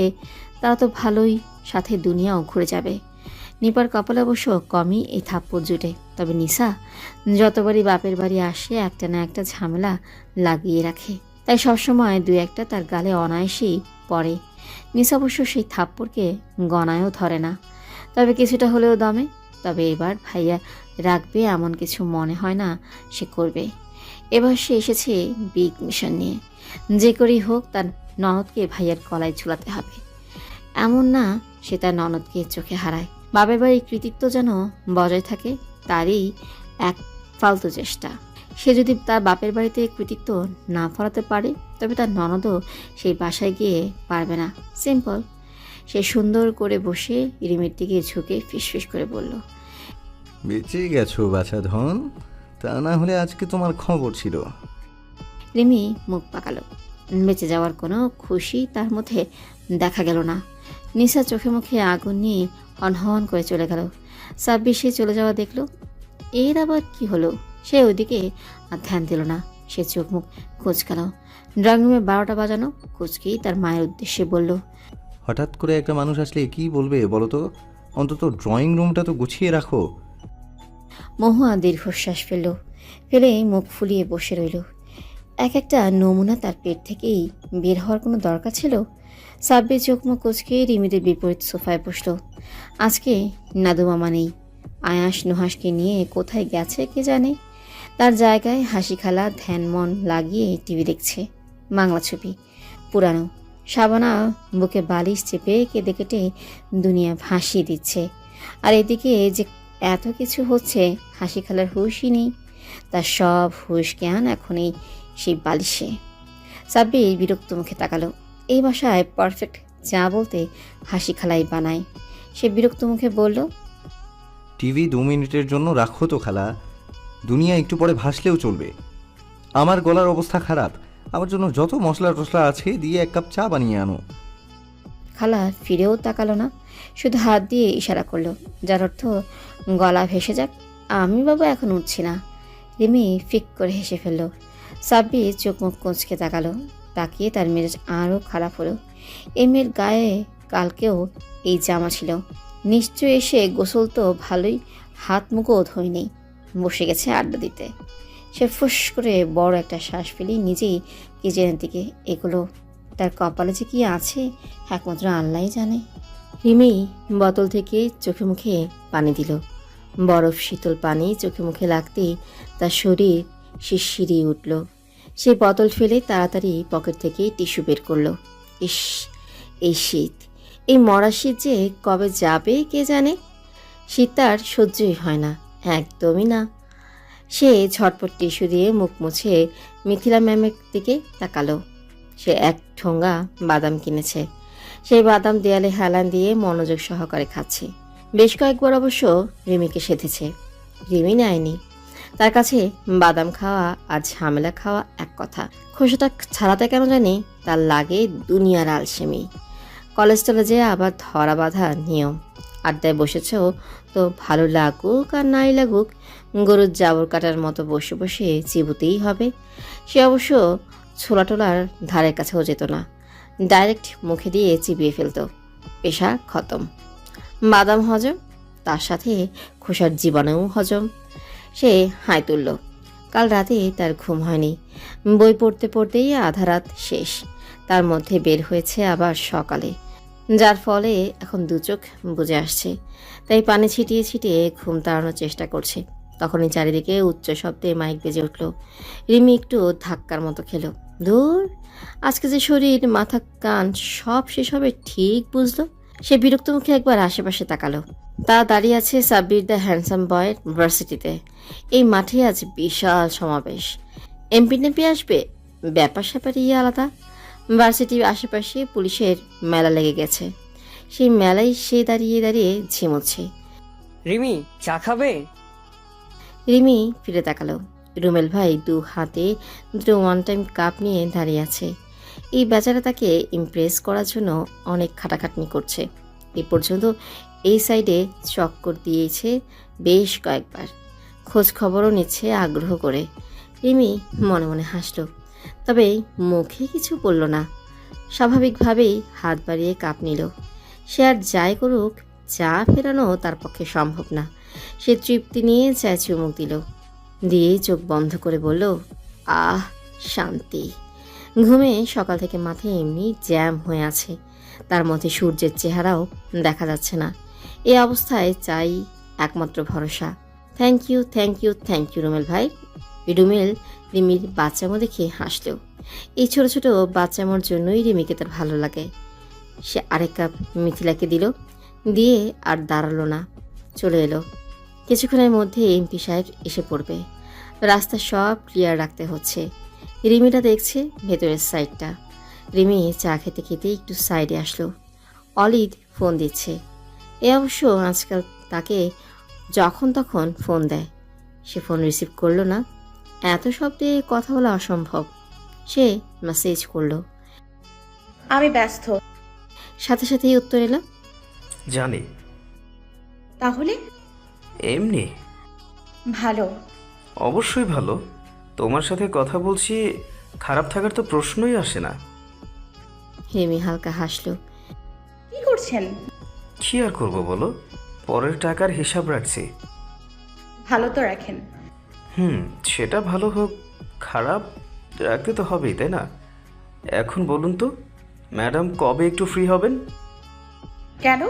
তারা তো ভালোই, সাথে দুনিয়াও ঘুরে যাবে। নিপার কপালে অবশ্য কমই এই থাপ্পড় জুটে, তবে নিশা যতবারই বাপের বাড়ি আসে একটা না একটা ঝামেলা লাগিয়ে রাখে, তাই সবসময় 2-1টা তার গালে অনায়াসেই পড়ে। নিশা অবশ্য সেই থাপ্পড়কে গণায়ও ধরে না, তবে কিছুটা হলেও দমে। তবে এবার ভাইয়া রাখবে এমন কিছু মনে হয় না সে করবে। এবার সে এসেছে বিগ মিশন নিয়ে। যে করেই হোক তার ননদকে ভাইয়ার গলায় ঝুলাতে হবে। এমন না সে তার ননদকে চোখে হারায়। বাপের বাড়ির কৃতিত্ব যেন বজায় থাকে, তারই এক ফালতু চেষ্টা। সে যদি তার বাপের বাড়িতে কৃতিত্ব না ফলাতে পারে, তবে তার ননদও সেই বাসায় গিয়ে পারবে না। সিম্পল। সে সুন্দর করে বসে রিমির দিকে ঝুঁকে ফিসফিস করে বলল, বেঁচে গেছো বাছা ধন, তা না হলে আজকে তোমার খবর ছিল। রিমি মুখ পাকালো। বেঁচে যাওয়ার কোনো খুশি তার মধ্যে দেখা গেল না। নিশা চোখে মুখে আগুন নিয়ে হনহন করে চলে গেল। সাব্বির সে চলে যাওয়া দেখলো। এর আবার কি হলো? সে ওইদিকে আর ধ্যান দিল না। সে চোখ মুখ কুঁচকাল। ড্রয়িং রুমে 12টা বাজানো। কুচকেই তার মায়ের উদ্দেশ্যে বলল, হঠাৎ করে একটা মানুষ আসলে কি বলবে বলো তো? অন্তত ড্রয়িং রুমটা তো গুছিয়ে রাখো। মহুয়া দীর্ঘশ্বাস ফেলে মুখ ফুলিয়ে বসে রইল। একটা নমুনা তার পেট থেকেই বের হওয়ার কোনো দরকার ছিল? সাব্বির চোখ মুখ কুচকে রিমিদের বিপরীত সোফায় বসল। আজকে নাদু মামা নেই। আয়াস নুহাসকে নিয়ে কোথায় গেছে কে জানে। তার জায়গায় হাসি খালা ধ্যান মন লাগিয়ে টিভি দেখছে। বাংলা ছবি, পুরানো। শাবানা বুকে বালিশ চেপে কেঁদে কেটে দুনিয়া ভাসিয়ে দিচ্ছে। আর এদিকে যে এত কিছু হচ্ছে, হাসি খালার হুশই নেই। তার সব হুশ জ্ঞান এখনই সেই বালিশে। সাব্বির বিরক্ত মুখে তাকালো। এই বাসায় পারফেক্ট যা বলতে হাসি খালাই বানায়। সে বিরক্ত মুখে বলল, টিভি 2 মিনিটের জন্য রাখো তো খালা, দুনিয়া একটু পরে ভাসলেও চলবে। আমার গলার অবস্থা খারাপ, আমার জন্য যত মশলা টশলা আছে দিয়ে 1 কাপ চা বানিয়ে আনো। খালা ফিরেও তাকালো না, শুধু হাত দিয়ে ইশারা করলো, যার অর্থ গলা ভেসে যাক, আমি বাবা এখন উঠছি না। রিমি ফিক করে হেসে ফেললো। সাব্বির চোখ মুখ কুঁচকে তাকালো। তাকিয়ে তার মেজাজ আরও খারাপ হলো। এই মেয়ের গায়ে কালকেও এই জামা ছিল। নিশ্চয় এসে গোসল তো ভালোই, হাত মুখও ধোয়নি, বসে গেছে আড্ডা দিতে। সে ফুস করে বড় একটা শ্বাস ফেলে নিজেই কিচেনের দিকে এগুলো। তার কপালে যে কি আছে একমাত্র আল্লাহই জানে। রিমি বোতল থেকে চোখে মুখে পানি দিল। বরফ শীতল পানি চোখে মুখে লাগতেই তার শরীর শিরশিরিয়ে উঠল। সে বোতল ফেলে তাড়াতাড়ি পকেট থেকে টিস্যু বের করলো। ইস, এই শীত, এই মরা শীত যে কবে যাবে কে জানে। শীত তার সহ্যই হয় না, একদমই না। সে ঝটপট টিস্যু দিয়ে মুখ মুছে মিথিলা ম্যামের দিকে তাকালো। সে 1 ঠোঙ্গা বাদাম কিনেছে। সেই বাদাম দেয়ালে হেলান দিয়ে মনোযোগ সহকারে খাচ্ছে। বেশ কয়েকবার অবশ্য রিমিকে সেধেছে। রিমি নেয়নি। তার কাছে বাদাম খাওয়া আর ঝামেলা খাওয়া এক কথা। খোসাটা ছাড়াতে কেন জানি তার লাগে দুনিয়ার আলসেমি। কলেজ চলে যেয়ে আবার ধরা বাঁধা নিয়ম। আড্ডায় বসেছেও তো ভালো লাগুক আর নাই লাগুক, গরুর জাবর কাটার মতো বসে বসে চিবুতেই হবে। সে অবশ্য ছোলা টোলার ধারের কাছেও যেত না, ডাইরেক্ট মুখে দিয়ে চিবিয়ে ফেলত। পেশা খতম। বাদাম হজম, তার সাথে খোসার জীবাণুও হজম। সে হাই তুলল। কাল রাতে তার ঘুম হয়নি। বই পড়তে পড়তেই আধা রাত শেষ। তার মধ্যে বের হয়েছে আবার সকালে, যার ফলে এখন 2 চোখ বুজে আসছে। তাই পানি ছিটিয়ে ছিটিয়ে ঘুম তাড়ানোর চেষ্টা করছে। তখনই চারিদিকে উচ্চ শব্দে মাইক বেজে উঠল। রিমি একটু ধাক্কার মতো খেলো। ধুর, আজকে যে শরীর মাথা কান সব শেষ হবে ঠিক বুঝলো। সে বিরক্ত মুখে একবার আশেপাশে তাকালো। তা দাঁড়িয়ে আছে সাব্বির দ্য হ্যান্ডসাম বয়ের ভার্সিটিতে। এই মাঠে আজ বিশাল সমাবেশ। এমপি আসবে, ব্যাপার স্যাপারই আলাদা। ভার্সিটির আশেপাশে পুলিশের মেলা লেগে গেছে। সেই মেলায় সে দাঁড়িয়ে দাঁড়িয়ে ঝিমোচ্ছে। রিমি, চা খাবে? রিমি ফিরে তাকালো। রুমেল ভাই 2 হাতে 2 ওয়ান টাইম কাপ নিয়ে দাঁড়িয়ে আছে। এই বেচারা তাকে ইমপ্রেস করার জন্য অনেক খাটাখাটনি করছে। এ পর্যন্ত এই সাইডে চক্কর দিয়েছে বেশ কয়েকবার, খোঁজ খবরও নিচ্ছে আগ্রহ করে। রিমি মনে মনে হাসল, তবে মুখে কিছু বলল না। স্বাভাবিকভাবেই হাত বাড়িয়ে কাপ নিল। সে আর যাই করুক, চা ফেরানো তার পক্ষে সম্ভব না। সে তৃপ্তি নিয়ে চায় চুমুক দিল, দিয়ে চোখ বন্ধ করে বলল, আহ শান্তি। ঘুমে সকাল থেকে মাথায় এমনি জ্যাম হয়ে আছে। তার মধ্যে সূর্যের চেহারাও দেখা যাচ্ছে না। এই অবস্থায় চাই একমাত্র ভরসা। Thank you thank you thank you Rumel ভাই। রুমেল রিমির বাচ্চামো দেখে হাসলেও। এই ছোট ছোট বাচ্চামোর জন্যই রিমিকে তার ভালো লাগে। সে আরেক কাপ মিথিলাকে দিল, দিয়ে আর দাঁড়ালো না, চলে এলো। কিছুক্ষণের মধ্যে এমপি সাহেব এসে পড়বে। রাস্তা সব ক্লিয়ার রাখতে হচ্ছে। রিমিটা দেখছে ভেতরের সাইডটা। রিমি চা খেতে খেতে একটু সাইডে আসলো। অলিদ ফোন দিচ্ছে। এ অবশ্য আজকাল তাকে যখন তখন ফোন দেয়। সে ফোন রিসিভ করলো না। এত শব্দে কথা বলা অসম্ভব। সে মেসেজ করলো। আমি ব্যস্ত। সাথে সাথেই উত্তর এলো, জানি। তাহলে? এমনি। ভালো। অবশ্যই ভালো। তোমার সাথে কথা বলছি, খারাপ থাকার তো প্রশ্নই আসে না। রিমি হালকা হাসলো। কি করছেন? কি আর করবো বলো, পরের টাকার হিসাব রাখছি। ভালো তো রাখেন। সেটা ভালো হোক খারাপ রাখতে তো হবেই, তাই না? এখন বলুন তো ম্যাডাম, কবে একটু ফ্রি হবেন? কেন?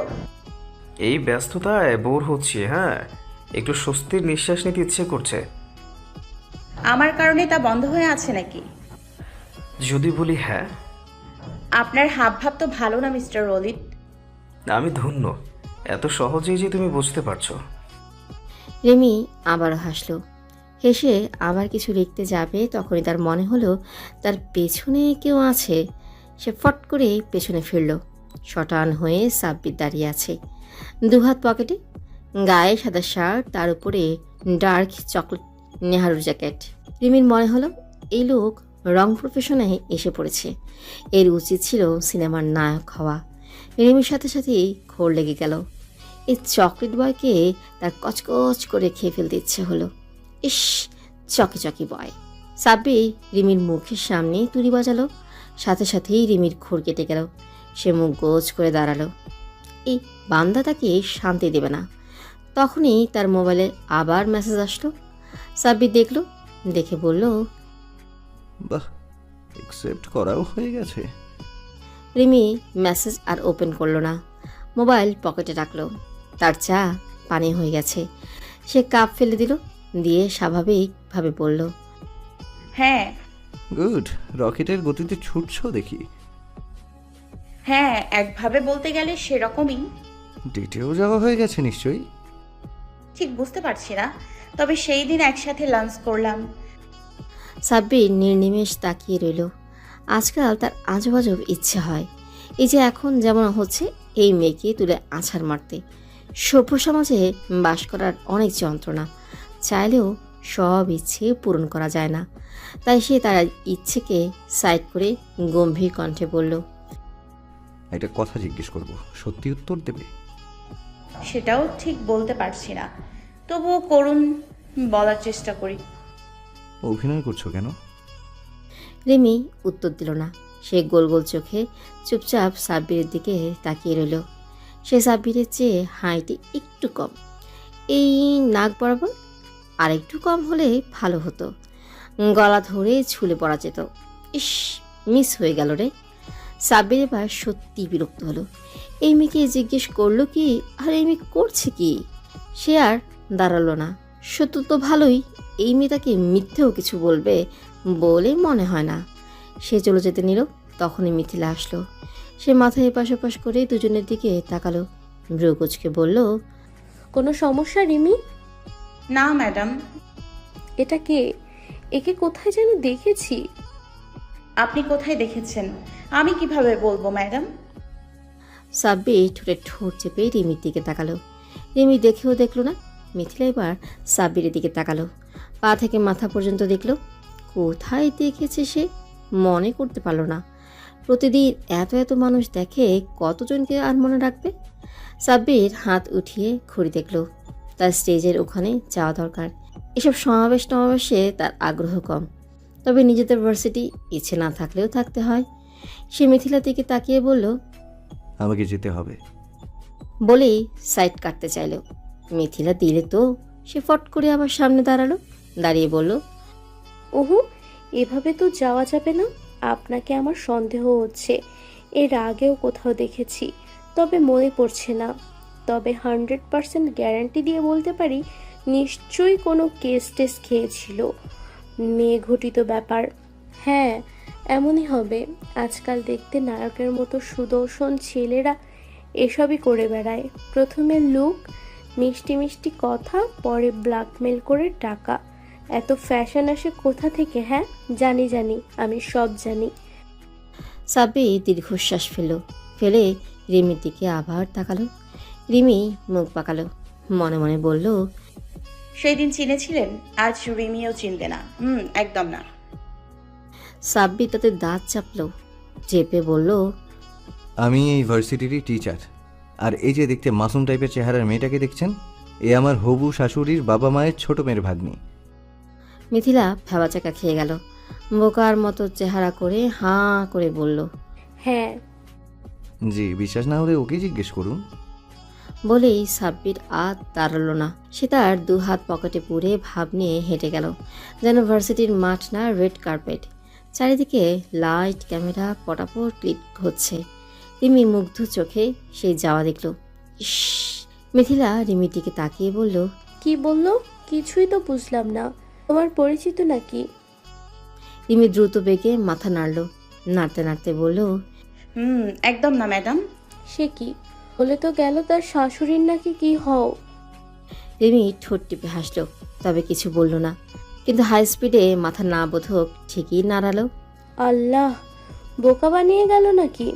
এই ব্যস্ততায় বোর হচ্ছি। হ্যাঁ, একটু স্বস্তির নিঃশ্বাস নিতে ইচ্ছে করছে। আমার কারণে তা বন্ধ হয়ে আছে নাকি? যদি বলি হ্যাঁ। আপনার হাবভাব তো ভালো না মিস্টার অলিভ। আমি ধন্য, এত সহজেই যে তুমি বুঝতে পারছো। রিমি আবারও হাসলো। হেসে আবার কিছু লিখতে যাবে, তখনই তার মনে হলো তার পেছনে কেউ আছে। সে ফট করে পেছনে ফিরল। শটান হয়ে সাব্বির দাঁড়িয়ে আছে, দুহাত পকেটে, গায়ে সাদা শার্ট, তার উপরে ডার্ক চকলেট নেহারু জ্যাকেট। রিমির মনে হলো এই লোক রং প্রফেশনে এসে পড়েছে। এর উচিত ছিল সিনেমার নায়ক হওয়া। রিমির সাথে সাথেই ঘোর লেগে গেল। এই চকলেট বয়কে তার কচকচ করে খেয়ে ফেলতে ইচ্ছে হলো। ইস, চকি চকি বয়। সাব্বির রিমির মুখের সামনে তুড়ি বাজালো। সাথে সাথেই রিমির ঘোর কেটে গেল। সে মুখ গোজ করে দাঁড়ালো। এই বান্দা তাকে শান্তি দেবে না। তখনই তার মোবাইলে আবার মেসেজ আসলো। সাব্বির দেখলো, দেখে বলল, বাহ, অ্যাকসেপ্ট করাও হয়ে গেছে। রিমি মেসেজ আর ওপেন করলো না, মোবাইল পকেটে রাখলো। তার চা পানি হয়ে গেছে। সে কাপ ফেলে দিল, দিয়ে স্বাভাবিকভাবে বলল, হ্যাঁ। গুড, রকেটের গতিতে ছুটছো দেখি। হ্যাঁ, একভাবে বলতে গেলে সেরকমই। ডেটেও যাওয়া হয়ে গেছে নিশ্চয়ই। ঠিক বুঝতে পারছি না, তবে সেই দিন একসাথে লাঞ্চ করলাম। সাব্বির নির্নিমেষ তাকিয়ে রইল। আজকাল তার আজব আজব ইচ্ছে হয়। এই যে এখন যেমন হচ্ছে, এই মেয়েকে তুলে আছাড় মারতে। সভ্য সমাজে বাস করার অনেক যন্ত্রণা, চাইলেও সব ইচ্ছে পূরণ করা যায় না। তাই সে তার ইচ্ছেকে সাইড করে গম্ভীর কণ্ঠে বলল, একটা কথা জিজ্ঞেস করব, সত্যি উত্তর দেবে? সেটাও ঠিক বলতে পারছি না, তবুও করুন, বলার চেষ্টা করি। অভিনয় করছো কেন? রিমি উত্তর দিল না। সে গোল গোল চোখে চুপচাপ সাব্বিরের দিকে তাকিয়ে রইল। সে সাব্বিরের চেয়ে হাইটে একটু কম, এই নাক বরাবর। আর একটু কম হলে ভালো হতো, গলা ধরে ঝুলে পড়া যেত। ইস, মিস হয়ে গেল রে। সাব্বির এবার সত্যি বিরক্ত হলো। এই মেয়েকে জিজ্ঞেস করলো কি, আর এই মেয়ে করছে কি? সে আর দাঁড়ালো না। সত্য তো ভালোই, এই মেয়ে তাকে মিথ্যেও কিছু বলবে বলে মনে হয় না। সে চলে যেতে নিল, তখনই মিথিলা আসলো। সে মাথায় এপাশ ওপাশ করে দুজনের দিকে তাকালো, ভ্রুকুচকে বলল, কোনো সমস্যা রিমি? না ম্যাডাম। এটা কে? একে কোথায় যেন দেখেছি। আপনি কোথায় দেখেছেন আমি কিভাবে বলবো ম্যাডাম? সাব্বির ঠোঁটে ঠোঁট চেপে রিমির দিকে তাকালো। রিমি দেখেও দেখলো না। মিথিলা এবার সাব্বিরের দিকে তাকালো, পা থেকে মাথা পর্যন্ত দেখলো। কোথায় দেখেছে সে মনে করতে পারলো না। প্রতিদিন এত এত মানুষ দেখে, কতজনকে আর মনে রাখবে? সাব্বির হাত উঠিয়ে ঘড়ি দেখলো। তার স্টেজের ওখানে যাওয়া দরকার। এসব সমাবেশে তার আগ্রহ কম, তবে নিজেদের ভার্সিটি ইচ্ছে না থাকলেও থাকতে হয়। সে মিথিলার দিকে তাকিয়ে বলল, আমাকে যেতে হবে। বলেই সাইড কাটতে চাইল। মিথিলা দিলে তো। সে ফট করে আবার সামনে দাঁড়ালো, দাঁড়িয়ে বলল, ওহু, এভাবে তো যাওয়া যাবে না। আপনাকে আমার সন্দেহ হচ্ছে, এর আগেও কোথাও দেখেছি, তবে মনে পড়ছে না। তবে 100% গ্যারান্টি দিয়ে বলতে পারি, নিশ্চয়ই কোনো কেস টেস খেয়েছিল, মেয়ে ঘটিত ব্যাপার। হ্যাঁ, এমনই হবে। আজকাল দেখতে নায়কের মতো সুদর্শন ছেলেরা এসবই করে বেড়ায়। প্রথমে লুক, মিষ্টি মিষ্টি কথা, পরে ব্ল্যাকমেল করে টাকা। এত ফ্যাশন আসে কোথা থেকে? হ্যাঁ, জানি জানি, আমি সব জানি। সাব্বির দীর্ঘশ্বাস ফেলে রিমির দিকে আবার তাকালো। রিমি মুখ পাকালো, মনে মনে বলল, সেই দিন চিনেছিলেন, আজ রিমিও চিনবে না। একদম না। সাব্বির তাতে দাঁত চাপলো, চেপে বলল, আমি এই ভার্সিটিরই টিচার। আর এই যে দেখতে মাসুম টাইপের চেহারার মেয়েটাকে দেখছেন, এ আমার হবু শাশুড়ির বাবা মায়ের ছোট মেয়ের ভাগ্নি। মিথিলা ভেবাচাকা খেয়ে গেল। বোকার মতো চেহারা করে হাঁ করে বলল, হ্যাঁ। জি, বিশ্বাস না হলে ওকে জিজ্ঞেস করুন। বলেই সাব্বির আর দাঁড়ালো না। সে তার 2 হাত পকেটে পুরে ভাব নিয়ে হেঁটে গেল, যেন ভার্সিটির মাঠ না রেড কার্পেট। চারিদিকে লাইট, ক্যামেরা পটাপট ক্লিক হচ্ছে। রিমি মুগ্ধ চোখে সেই যাওয়া দেখল। ইস! মিথিলা রিমির দিকে তাকিয়ে বলল, কি বললো? কিছুই তো বুঝলাম না। তোমার পরিচিত নাকি? রিমি দ্রুত বেগে মাথা নাড়ল, নাড়তে নাড়তে বলল, একদম না ম্যাডাম। সে কি? বলে তো গেল তার শাশুড়ির নাকি কি হও। রিমি ঠোঁট টিপে হাসল, তবে কিছু বলল না। কিন্তু হাই স্পিডে মাথা না বোধক ঠিকই নাড়ালো। আল্লাহ, বোকা বানিয়ে গেল নাকি?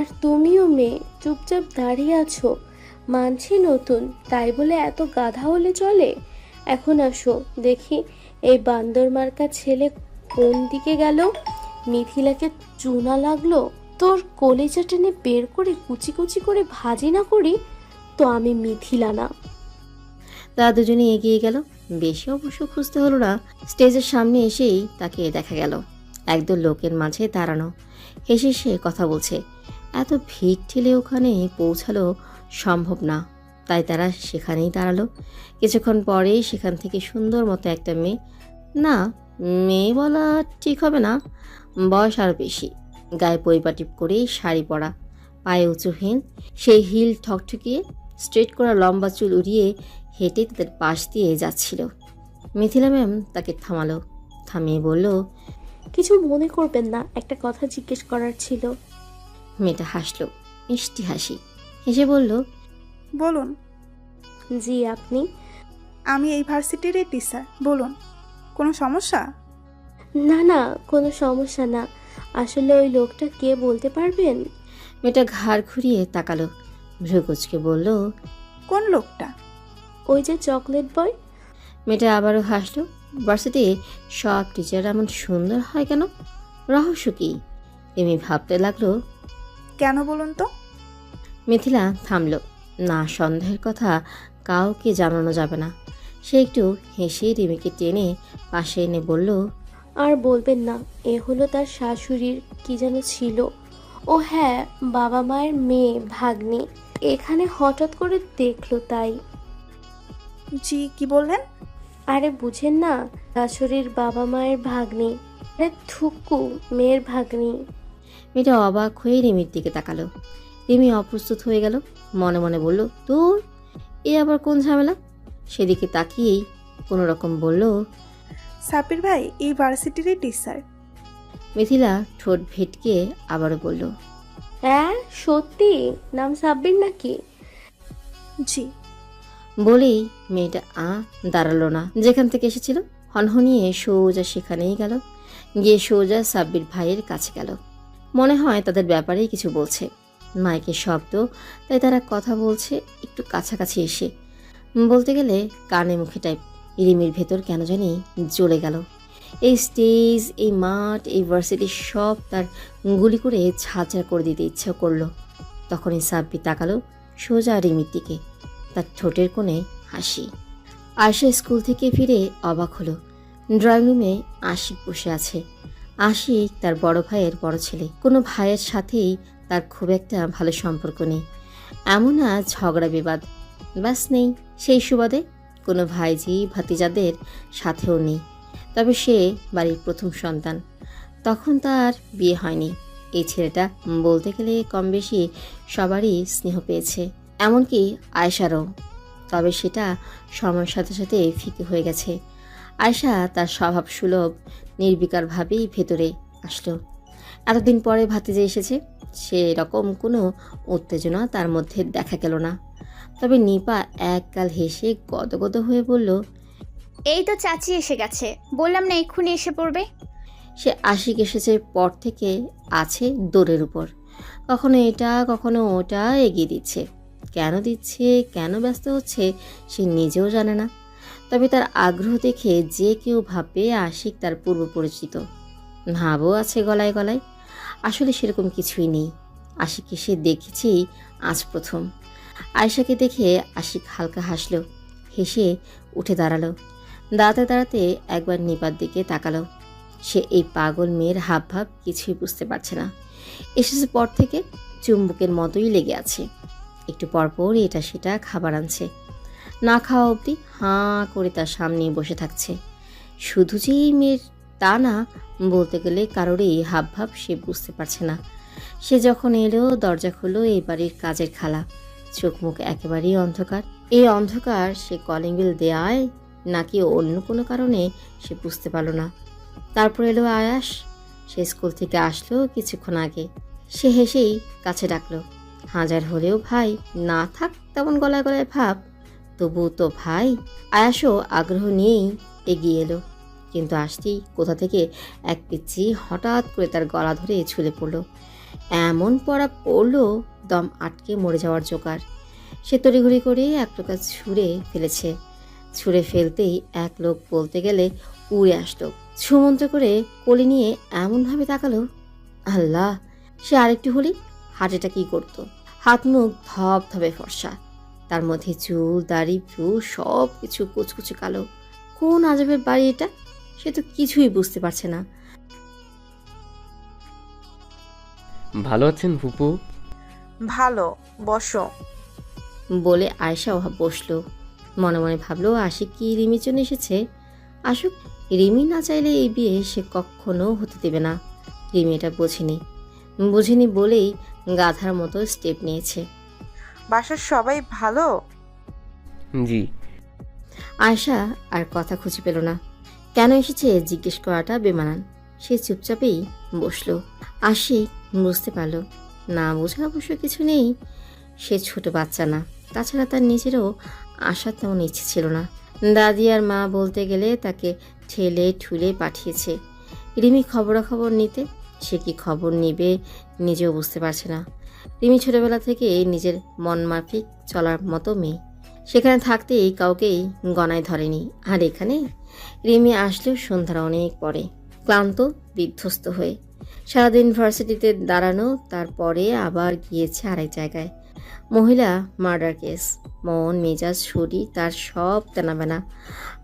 আর তুমিও মেয়ে, চুপচাপ দাঁড়িয়ে আছো। মানছি নতুন, তাই বলে এত গাধা হলে চলে? এখন আসো দেখি এই বান্দর মার্কা ছেলে কোন দিকে গেল। মিথিলাকে চুনা লাগলো। তোর কলেজা টেনে বের করে কুচি কুচি করে ভাজি না করি তো আমি মিথিলা না। তারা দুজনে এগিয়ে গেল। বেশি অবশ্য খুঁজতে হলো না। স্টেজের সামনে এসেই তাকে দেখা গেল একদল লোকের মাঝে দাঁড়ানো, হেসে সে কথা বলছে। এত ভিড় ঠেলে ওখানে পৌঁছালো সম্ভব না, তাই তারা সেখানেই দাঁড়ালো। কিছুক্ষণ পরেই সেখান থেকে সুন্দর মতো একটা মেয়ে, না মেয়ে বলা ঠিক হবে না, বয়স আরও বেশি, গায়ে পরিপাটি করে শাড়ি পরা, পায়ে উঁচু হিল, সেই হিল ঠকঠকিয়ে স্ট্রেট করা লম্বা চুল উড়িয়ে হেঁটে তাদের পাশ দিয়ে যাচ্ছিল। মিথিলা ম্যাম তাকে থামালো, থামিয়ে বলল, কিছু মনে করবেন না, একটা কথা জিজ্ঞেস করার ছিল। মেয়েটা হাসলো, মিষ্টি হাসি, হেসে বলল, বলুন। জি আপনি? আমি এই ভার্সিটিরই টিচার। বলুন, কোনো সমস্যা? না না, কোনো সমস্যা না। আসলে ওই লোকটা কে বলতে পারবেন? মেয়েটা ঘাড় ঘুরিয়ে তাকালো, ভ্রুকুচকে বলল, কোন লোকটা? ওই যে চকলেট বয়। মেয়েটা আবারও হাসলো। ভার্সিটি সব টিচার এমন সুন্দর হয় কেন? রহস্য কি? এমনি ভাবতে লাগলো। কেন বলুন তো? মিথিলা থামলো না, সন্দেহের কথা কাউকে জানানো যাবে না। সে একটু হেসে রিমিকে টেনে পাশে এনে বলল, আর বলবেন না, এ হলো তার শাশুড়ির কি যেন ছিল। ও হ্যাঁ, বাবা মায়ের মেয়ে, ভাগ্নি। এখানে হঠাৎ করে দেখলো তাই। জি, কি বললেন? আরে বুঝেন না, শাশুড়ির বাবা মায়ের ভাগ্নি। আরে থুকু, মেয়ের ভাগ্নি। মেয়েটা অবাক হয়ে রিমির দিকে তাকালো। রিমি অপ্রস্তুত হয়ে গেল, মনে মনে বলল, তোর এ আবার কোন ঝামেলা? সেদিকে তাকিয়েই কোনো রকম বলল, সাব্বির ভাই এই ভার্সিটিরই টিচার। মিথিলা ঠোঁট ভেটকে আবারও বলল, হ্যাঁ সত্যি? নাম সাব্বির নাকি? জি। বলেই মেয়েটা দাঁড়ালো না, যেখান থেকে এসেছিল। হনহনিয়ে সোজা সেখানেই গেল, গিয়ে সোজা সাব্বির ভাইয়ের কাছে গেল। মনে হয় তাদের ব্যাপারেই কিছু বলছে। মাইকের শব্দ, তাই তারা কথা বলছে একটু কাছাকাছি এসে। বলতে গেলে কানে মুখে টাইপ। রিমির ভেতর কেন জানি জ্বলে গেল। এই স্টেজ, এই মাঠ, এই ভার্সিটি সব তার গুলি করে ঝাঁঝরা করে দিতে ইচ্ছা করলো। তখনই সাব্বির তাকালো সোজা রিমির দিকে, তার ঠোঁটের কোণে হাসি। আয়শা স্কুল থেকে ফিরে অবাক হলো। ড্রয়িং রুমে আশিক বসে আছে। আশিক তার বড় ভাইয়ের বড় ছেলে। কোনো ভাইয়ের সাথেই তার খুব একটা ভালো সম্পর্ক নেই, এমন আজ ঝগড়া বিবাদ ব্যাস নেই। সেই সুবাদে কোনো ভাইজি ভাতিজাদের সাথেও নেই। তবে সে বাড়ির প্রথম সন্তান, তখন তার বিয়ে হয়নি। এই ছেলেটা বলতে গেলে কম বেশি সবারই স্নেহ পেয়েছে, এমনকি আয়েশারও। তবে সেটা সময়ের সাথে সাথে ফিকে হয়ে গেছে। আয়েশা তার স্বভাব সুলভ নির্বিকারভাবেই ভেতরে আসলো। এতদিন পরে ভাতিজা এসেছে, সেরকম কোনো উত্তেজনা তার মধ্যে দেখা গেল না। তবে নিপা একগাল হেসে গদগদ হয়ে বলল, এই তো চাচি এসে গেছে, বললাম না এক্ষুনি এসে পড়বে। সে আশিক এসেছে পর থেকে আছে দৌড়ের উপর। কখনো এটা কখনো ওটা এগিয়ে দিচ্ছে। কেন দিচ্ছে, কেন ব্যস্ত হচ্ছে সে নিজেও জানে না। তবে তার আগ্রহ দেখে যে কেউ ভাববে আশিক তার পূর্ব পরিচিত। ভাবও আছে গলায় গলায়। আসলে সেরকম কিছুই নেই। আশিককে সে দেখেছি আজ প্রথম। আয়েশাকে দেখে আশিক হালকা হাসল, হেসে উঠে দাঁড়ালো। দাঁড়াতে দাঁড়াতে একবার নিপার দিকে তাকালো। সে এই পাগল মেয়ের হাবভাব কিছুই বুঝতে পারছে না। এসেছে পর থেকে চুম্বকের মতোই লেগে আছে। একটু পরপর এটা সেটা খাবার আনছে, না খাওয়া অবধি হাঁ করে তার সামনে বসে থাকছে। শুধু যে এই মেয়ের তা না, বলতে গেলে কারোরই হাবভাব সে বুঝতে পারছে না। সে যখন এলো দরজা খুললো এই বাড়ির কাজের খালা। চোখ মুখ একেবারেই অন্ধকার। এই অন্ধকার সে কলিং বেল দেয়ায় নাকি অন্য কোনো কারণে সে বুঝতে পারল না। তারপর এলো আয়াস। সে স্কুল থেকে আসলো কিছুক্ষণ আগে। সে হেসেই কাছে ডাকলো। হাজার হলেও ভাই, না থাক তেমন গলায় গলায় ভাব, তবু তো ভাই। আয়াসও আগ্রহ নিয়েই এগিয়ে এলো, কিন্তু আসতেই কোথা থেকে এক পিচ্ছি হঠাৎ করে তার গলা ধরে ছুলে পড়ল। এমন পড়া পড়লো দম আটকে মরে যাওয়ার জোগাড়। সে তড়িঘড়ি করে এক প্রকার ছুঁড়ে ফেলেছে। ছুঁড়ে ফেলতেই এক লোক বলতে গেলে উড়ে আসলো, ছুমন্ত্র করে কোলে নিয়ে এমনভাবে তাকালো। আল্লাহ, সে আরেকটু হলে হার্টেটা কি করতো। হাত মুখ ধপ ধপে ফর্সা, তার মধ্যে চুল দাড়ি ভ্রু সব কিছু কুচকুচে কালো। কোন আজবের বাড়ি এটা, সে তো কিছুই বুঝতে পারছে না। ভালো আছেন ফুপু? ভালো, বসো। বলে আয়েশা বসলো। মনে মনে ভাবলো আশিক কি রিমির জন্য এসেছে। আসুক, রিমি না চাইলে এই বিয়ে সে কখনো হতে দেবে না। রিমি এটা বুঝেনি বলেই গাধার মতো স্টেপ নিয়েছে। বাসার সবাই ভালো? জি। আয়েশা আর কথা খুঁজে পেল না। কেন এসেছে জিজ্ঞেস করাটা বেমানান। সে চুপচাপেই বসলো। আশিক বুঝতে পারল না বোঝা অবশ্য কিছু নেই। সে ছোট বাচ্চা না, তাছাড়া তার নিজেরও আসার তেমন ইচ্ছে ছিল না। দাদি আর মা বলতে গেলে তাকে ঠেলে ঠুলে পাঠিয়েছে রিমি খবরাখবর নিতে। সে কি খবর নিবে নিজেও বুঝতে পারছে না। রিমি ছোটবেলা থেকে নিজের মন মাফিক চলার মতো মেয়ে। সেখানে থাকতেই কাউকেই গণায় ধরেনি। আর এখানে রিমি আসলেও সন্ধ্যার অনেক পরে, ক্লান্ত বিধ্বস্ত হয়ে। সারাদিন ভার্সিটিতে দাঁড়ানো, তারপরে আবার গিয়েছে আরেক জায়গায়। মহিলা মার্ডার কেস। মন মেজাজ শরীর তার সব তেনাবেনা।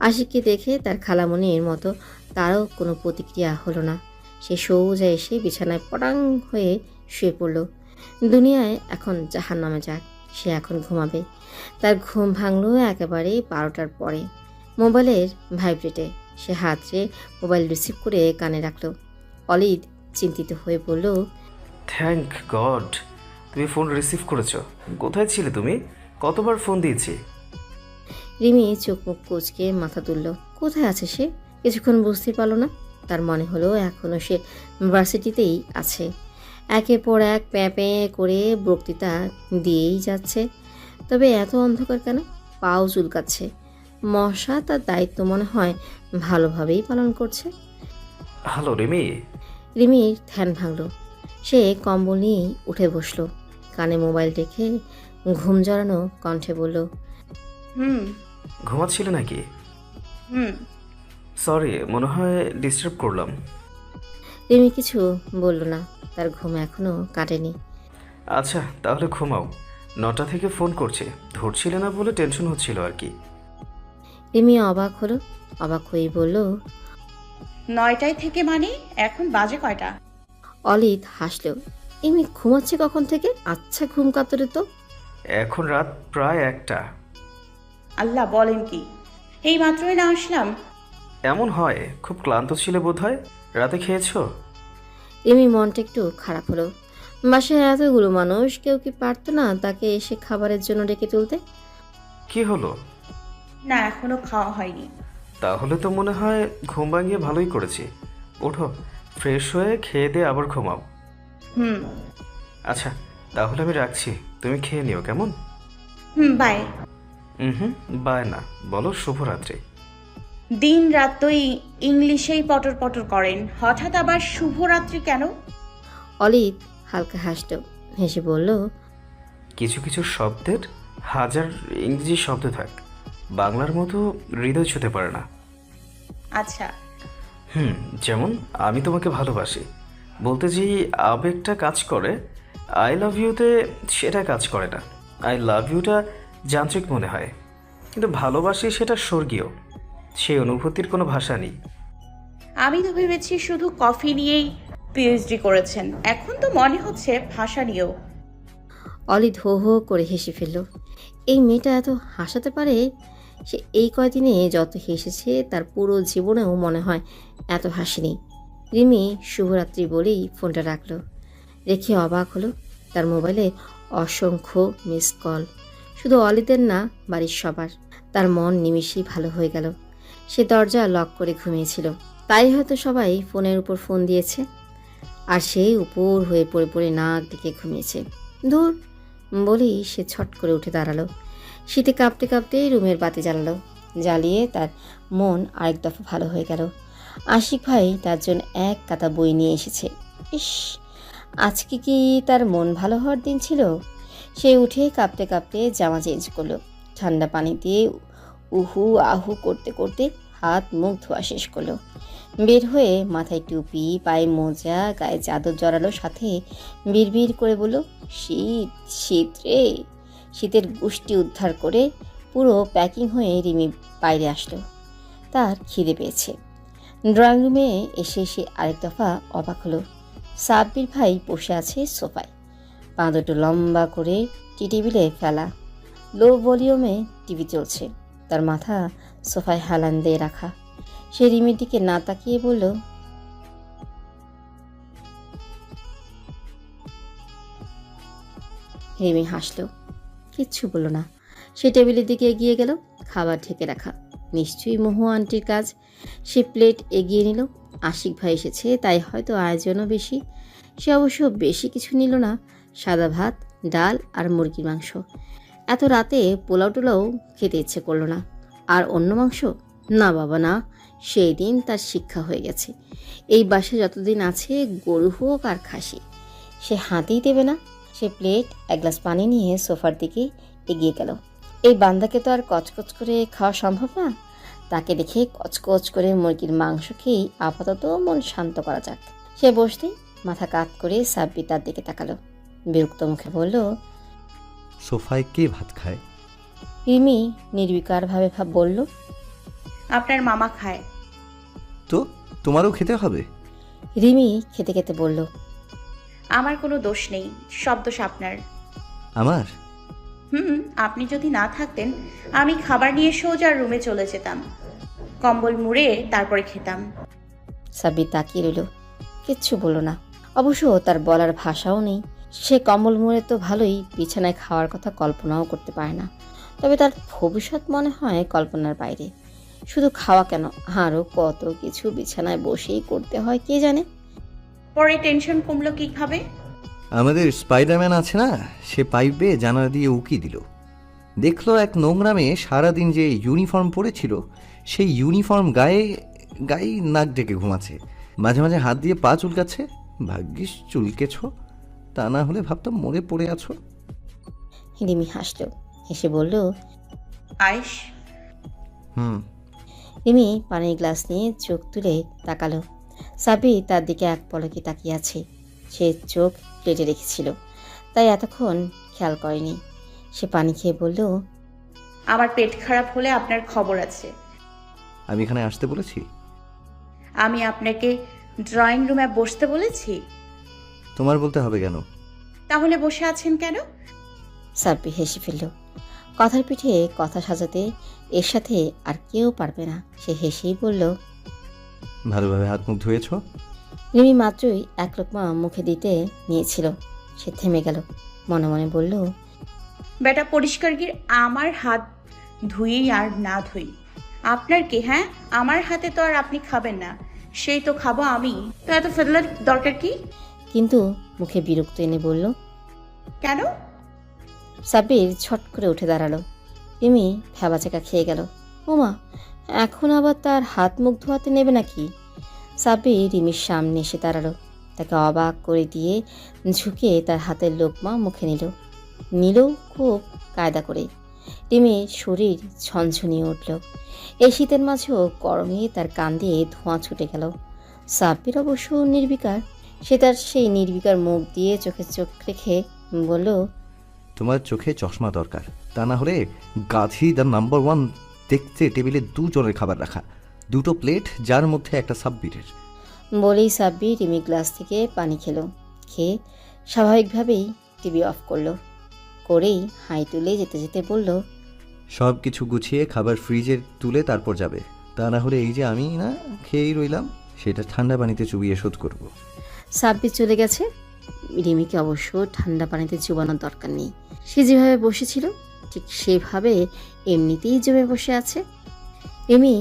আশিককে দেখে তার খালামণির মতো তারও কোনো প্রতিক্রিয়া হলো না। সে সোজা এসে বিছানায় পটাং হয়ে শুয়ে পড়ল। দুনিয়ায় এখন জাহান্নামে যাক, সে এখন ঘুমাবে। তার ঘুম ভাঙল একেবারে 12টার পরে। মোবাইলের ভাইব্রেটে সে হাতরে মোবাইল রিসিভ করে কানে রাখল। অলিদ চিন্তিত হয়ে বলল, থ্যাংক গড তুমি ফোন রিসিভ করেছো। কোথায় ছিলে তুমি? কতবার ফোন দিয়েছি। রিমি চোখ মুখ কুঁচকে মাথা তুলল। কোথায় আছে সে? কিছুক্ষণ বুঝতে পারল না। তার মনে হলো এখনও সে ভার্সিটিতেই আছে। একের পর এক প্যাঁ প্যাঁ করে বক্তৃতা দিয়েই যাচ্ছে। তবে এত অন্ধকার কেন? পাও চুলকাচ্ছে। মশা তার দায়িত্ব মনে হয় ভালোভাবেই পালন করছে। হ্যালো রিমি। রিমির ধ্যান ভাঙল। সে কম্বল নিয়েই উঠে বসলো। কানে মোবাইল রেখে ঘুম জড়ানো কণ্ঠে বলল, ঘুমাচ্ছিলে নাকি? হুম। সরি, মনে হয় ডিস্টার্ব করলাম। রিমি কিছু বলল না। তার ঘুম এখনো কাটেনি। আচ্ছা তাহলে ঘুমাও। 9টা থেকে ফোন করছি, ধরছিলে না বলে টেনশন হচ্ছিল আর কি। রিমি অবাক হলো। অবাক হয়েই বলল, 9টায় থেকে মানে এখন বাজে কয়টা? অলিদ হাসল। এমনি ঘুমাচ্ছে কখন থেকে? আচ্ছা ঘুম কাতরে তো। এখন রাত প্রায় 1টা। আল্লাহ, বলেন কি? এই মাত্রই না আসলাম। এমন হয়, খুব ক্লান্ত ছিলে বোধহয়। রাতে খেয়েছো? রিমি মনটা একটু খারাপ হলো। বাসায় এতগুলো মানুষ, কেউ কি পারতো না তাকে এসে খাবারের জন্য ডেকে তুলতে? কি হলো? না, এখনো খাওয়া হয়নি। তাহলে তো মনে হয় ঘুম ভাঙিয়ে ভালোই করেছি। ওঠো, ফ্রেশ হয়ে খেয়ে দিয়ে আবার ঘুমাও। আচ্ছা তাহলে আমি রাখছি, তুমি খেয়ে নিও কেমন? বাই। বাই না, বলো শুভরাত্রি। দিন রাত তো ইংলিশেই পটর পটর করেন, হঠাৎ আবার শুভরাত্রি কেন? অলিদ হালকা হাসল, হেসে বলল, কিছু কিছু শব্দের হাজার ইংরেজি শব্দ থাক, বাংলার মতো হৃদয় ছুঁতে পারে না। আচ্ছা, যেমন আমি তোমাকে ভালোবাসি বলতে যে আবেগটা কাজ করে, আই লাভ ইউতে সেটা কাজ করে না। আই লাভ ইউটা যান্ত্রিক মনে হয়, কিন্তু ভালোবাসি সেটা স্বর্গীয়, সেই অনুভূতির কোনো ভাষা নেই। আমি তো ভেবেছি শুধু কফি নিয়েই পিএইচডি করেছেন, এখন তো মনে হচ্ছে ভাষা নিয়েও। অলিদ হো হো করে হেসে ফেলল। এই মেয়েটা এত হাসাতে পারে। সে এই কয়দিনে যত হেসেছে তার পুরো জীবনেও মনে হয় এত হাসিনি। রিমি শুভরাত্রি বলেই ফোনটা রাখলো, রেখে অবাক হলো। তার মোবাইলে অসংখ্য মিস কল, শুধু অলিদের না, বাড়ির সবার। তার মন নিমিষেই ভালো হয়ে গেল। সে দরজা লক করে ঘুমিয়েছিল, তাই হয়তো সবাই ফোনের উপর ফোন দিয়েছে, আর সেই উপর হয়ে পড়ে পড়ে নাক ডেকে ঘুমিয়েছে। ধুর বলেই সে ছট করে উঠে দাঁড়ালো। শীতে কাঁপতে কাঁপতে রুমের বাতি জ্বালালো। জ্বালিয়ে তার মন আরেক দফা ভালো হয়ে গেল। আশিক ভাই তার জন্য এক কাতা বই নিয়ে এসেছে। ইস, আজকে কি তার মন ভালো হওয়ার দিন ছিল? সে উঠে কাঁপতে কাঁপতে জামা চেঞ্জ করলো। ঠান্ডা পানি দিয়ে উহু আহু করতে করতে হাত মুখ ধোয়া শেষ করলো। বের হয়ে মাথায় টুপি, পায়ে মোজা, গায়ে চাদর জড়ালো, সাথে বিড়বিড় করে বলল, শীত শীত রে। শীতের গোষ্ঠী উদ্ধার করে পুরো প্যাকিং হয়ে রিমি বাইরে আসলো। তার খিদে পেয়েছে। ড্রয়িং রুমে এসে সে আরেক দফা অবাক হলো। সাব্বির ভাই বসে আছে সোফায়, পা দুটো লম্বা করে টেবিলে ফেলা। লো ভলিউমে টিভি চলছে, তার মাথা সোফায় হেলান দিয়ে রাখা। সে রিমির দিকে না তাকিয়ে বলল, রিমি হাসলো, কিচ্ছু বলল না। সে টেবিলের দিকে এগিয়ে গেল। খাবার ঢেকে রাখা, নিশ্চয়ই মহু আন্টির কাজ। সে প্লেট এগিয়ে নিল। আশিক ভাই এসেছে তাই হয়তো আয়োজনও বেশি। সে অবশ্য বেশি কিছু নিল না, সাদা ভাত, ডাল আর মুরগির মাংস। এত রাতে পোলাও টোলাও খেতে ইচ্ছে করলো না। আর অন্য মাংস না বাবা না, সেই দিন তার শিক্ষা হয়ে গেছে। এই বাসে যতদিন আছে, গরু হোক আর খাসি, সে হাতেই দেবে না। সে প্লেট, এক গ্লাস পানি নিয়ে সোফার দিকে এগিয়ে গেল। এই বান্দাকে তো আর কচকচ করে খাওয়া সম্ভব না, তাকে দেখে কচকচ করে মুরগির মাংস খেয়েই আপাতত মন শান্ত করা যাক। সে বসতেই মাথা কাত করে সাব্বির তার দিকে তাকালো, বিরক্ত মুখে বলল, সোফায় কে ভাত খায়? রিমি নির্বিকারভাবে বলল, আপনার মামা খায়। তো তোমারও খেতে হবে? রিমি খেতে খেতে বলল, আমার কোনো দোষ নেই, সব দোষ আপনার। আমার? আপনি যদি না থাকতেন আমি খাবার নিয়ে সোজা রুমে চলে যেতাম, কম্বল মুড়ে তারপরে খেতাম। সাব্বির তাকিয়ে রইল, কিচ্ছু বলল না। অবশ্য তার বলার ভাষাও নেই। সে কম্বল মুড়ে তো ভালোই, বিছানায় খাওয়ার কথা কল্পনাও করতে পারে না। তবে তার ভবিষ্যৎ মনে হয় কল্পনার বাইরে। শুধু খাওয়া কেন, আরও কত কিছু বিছানায় বসেই করতে হয় কে জানে। পরে টেনশন কমলো কিভাবে? আমাদের স্পাইডারম্যান আছে না, সে পাইপ বেয়ে জানালা দিয়ে উকি দিল। দেখলো এক নোংরা মেয়ে সারাদিন যে ইউনিফর্ম পরেছিল, সেই ইউনিফর্ম গায়ে গায়ে নাক ডেকে ঘুমাচ্ছে, মাঝে মাঝে হাত দিয়ে পা চুলকাচ্ছে। ভাগ্যিস চুলকেছ, তা না হলে ভাবতাম মরে পড়ে আছো। রিমি হাসল, হেসে বলল, আয়েশ। রিমি পানির গ্লাস নিয়ে চোখ তুলে তাকালো। সাব্বির তার দিকে এক পলকে তাকিয়ে আছে। সে চোখ প্লেটে রেখেছিল, তাই এতক্ষণ খেয়াল করেনি। সে পানি খেয়ে বলল, আমার পেট খারাপ হলে আপনার খবর আছে। আমি এখানে আসতে বলেছি? আমি আপনাকে ড্রয়িং রুমে বসতে বলেছি? তোমার বলতে হবে কেন? তাহলে বসে আছেন কেন? সাব্বির হেসে ফেলল। কথার পিঠে কথা সাজাতে এর সাথে আর কেউ পারবে না। সে হেসেই বলল, ভালোভাবে হাত মুখ ধুয়েছ? রিমি মাত্রই এক লোকমা মুখে দিতে নিয়েছিল। সে থেমে গেল, মনে মনে বলল, বেটা পরিষ্কার গির, আমার হাত ধুই আর না ধুই আপনার কি? হ্যাঁ, আমার হাতে তো আর আপনি খাবেন না, সেই তো খাবো আমি, তো এত ফেলার দরকার কি? কিন্তু মুখে বিরক্ত এনে বলল, কেন? সাব্বির ছট করে উঠে দাঁড়ালো। রিমি ভ্যাবাচাকা খেয়ে গেল। ওমা, এখন আবার তার হাত মুখ ধোয়াতে নেবে নাকি? সাব্বির রিমির সামনে এসে দাঁড়ালো, তাকে অবাক করে দিয়ে ঝুঁকে তার হাতের লোকমা মুখে নিল খুব কায়দা করে। রিমির শরীর ঝনঝনিয়ে উঠল। এই শীতের মাঝেও গরমে তার কান দিয়ে ধোঁয়া ছুটে গেল। সাব্বির অবশ্য নির্বিকার। সে তার সেই নির্বিকার মুখ দিয়ে চোখে চোখ রেখে বলল, তোমার চোখে চশমা দরকার, তা না হলে গাধি দ্য নাম্বার 1 দেখতে টেবিলে 2 জনের খাবার রাখা, 2টো প্লেট যার মধ্যে একটা সাব্বিরের। বলেই সাব্বির রিমি গ্লাস থেকে পানি খেয়ে স্বাভাবিকভাবেই টিভি অফ করেই হাই তুলে যেতে যেতে বলল, সব কিছু গুছিয়ে খাবার ফ্রিজে তুলে তারপর যাবে, তা না হলে এই যে আমি না খেয়েই রইলাম সেটা ঠান্ডা পানিতে চুবিয়ে শোধ করব। সাব্বির চলে গেছে। রিমিকে অবশ্য ঠান্ডা পানিতে চুবানোর দরকার নেই। সে যেভাবে বসেছিল ঠিক সেভাবে এমনিতেই জমে বসে আছে। রিমি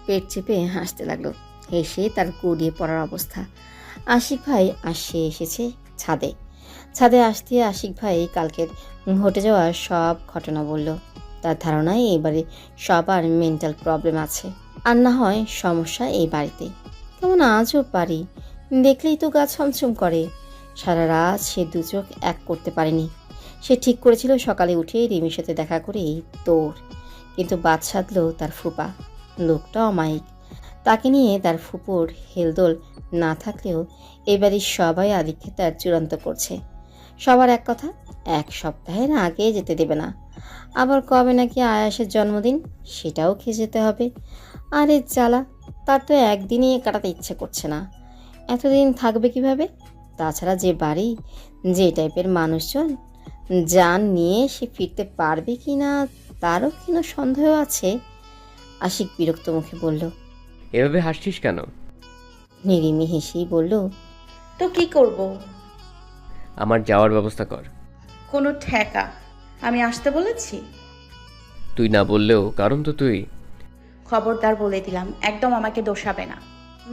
পেট চেপে হাসতে লাগলো। হেসে তার গড়িয়ে পড়ার অবস্থা। আশিক ভাই এসেছে ছাদে আসতে আশিক ভাই কালকের ঘটে যাওয়া সব ঘটনা বলল। তার ধারণায় এবারে সবার মেন্টাল প্রবলেম আছে, আর না হয় সমস্যা এই বাড়িতে। কেমন আজও বাড়ি, দেখলেই তো গা ছমছম করে। সারা রাত সে দু চোখ এক করতে পারেনি। সে ঠিক করেছিল সকালে উঠে রিমির সাথে দেখা করেই দৌড়, কিন্তু বাদ সাধল তার ফুপা। লোকটা অমায়িক। তাকে নিয়ে তার ফুপুর হেলদোল না থাকলেও এবারই সবাই আদিক্ষেতার চূড়ান্ত করছে। সবার এক কথা, 1 সপ্তাহের আগে যেতে দেবে না। আবার কবে নাকি আয়াসের জন্মদিন, সেটাও খেয়ে যেতে হবে। আরে জ্বালা, তার তো একদিনই কাটাতে ইচ্ছে করছে না। এতদিন থাকবে কিভাবে? তাছাড়া যে বাড়ি, যে টাইপের মানুষজন, যান নিয়ে সে ফিরতে পারবে কি না তারও কিন সন্দেহ আছে। আশিক বিরক্ত মুখে বলল, এভাবে হাসছিস কেন? নিরিমি হেসেই বলল, তো কি করব? আমার যাওয়ার ব্যবস্থা কর। কোনো ঠেকা? আমি আসতে বলেছি? তুই না বললেও কারণ তো তুই। খবরদার বলে দিলাম, একদম আমাকে দোষাবে না।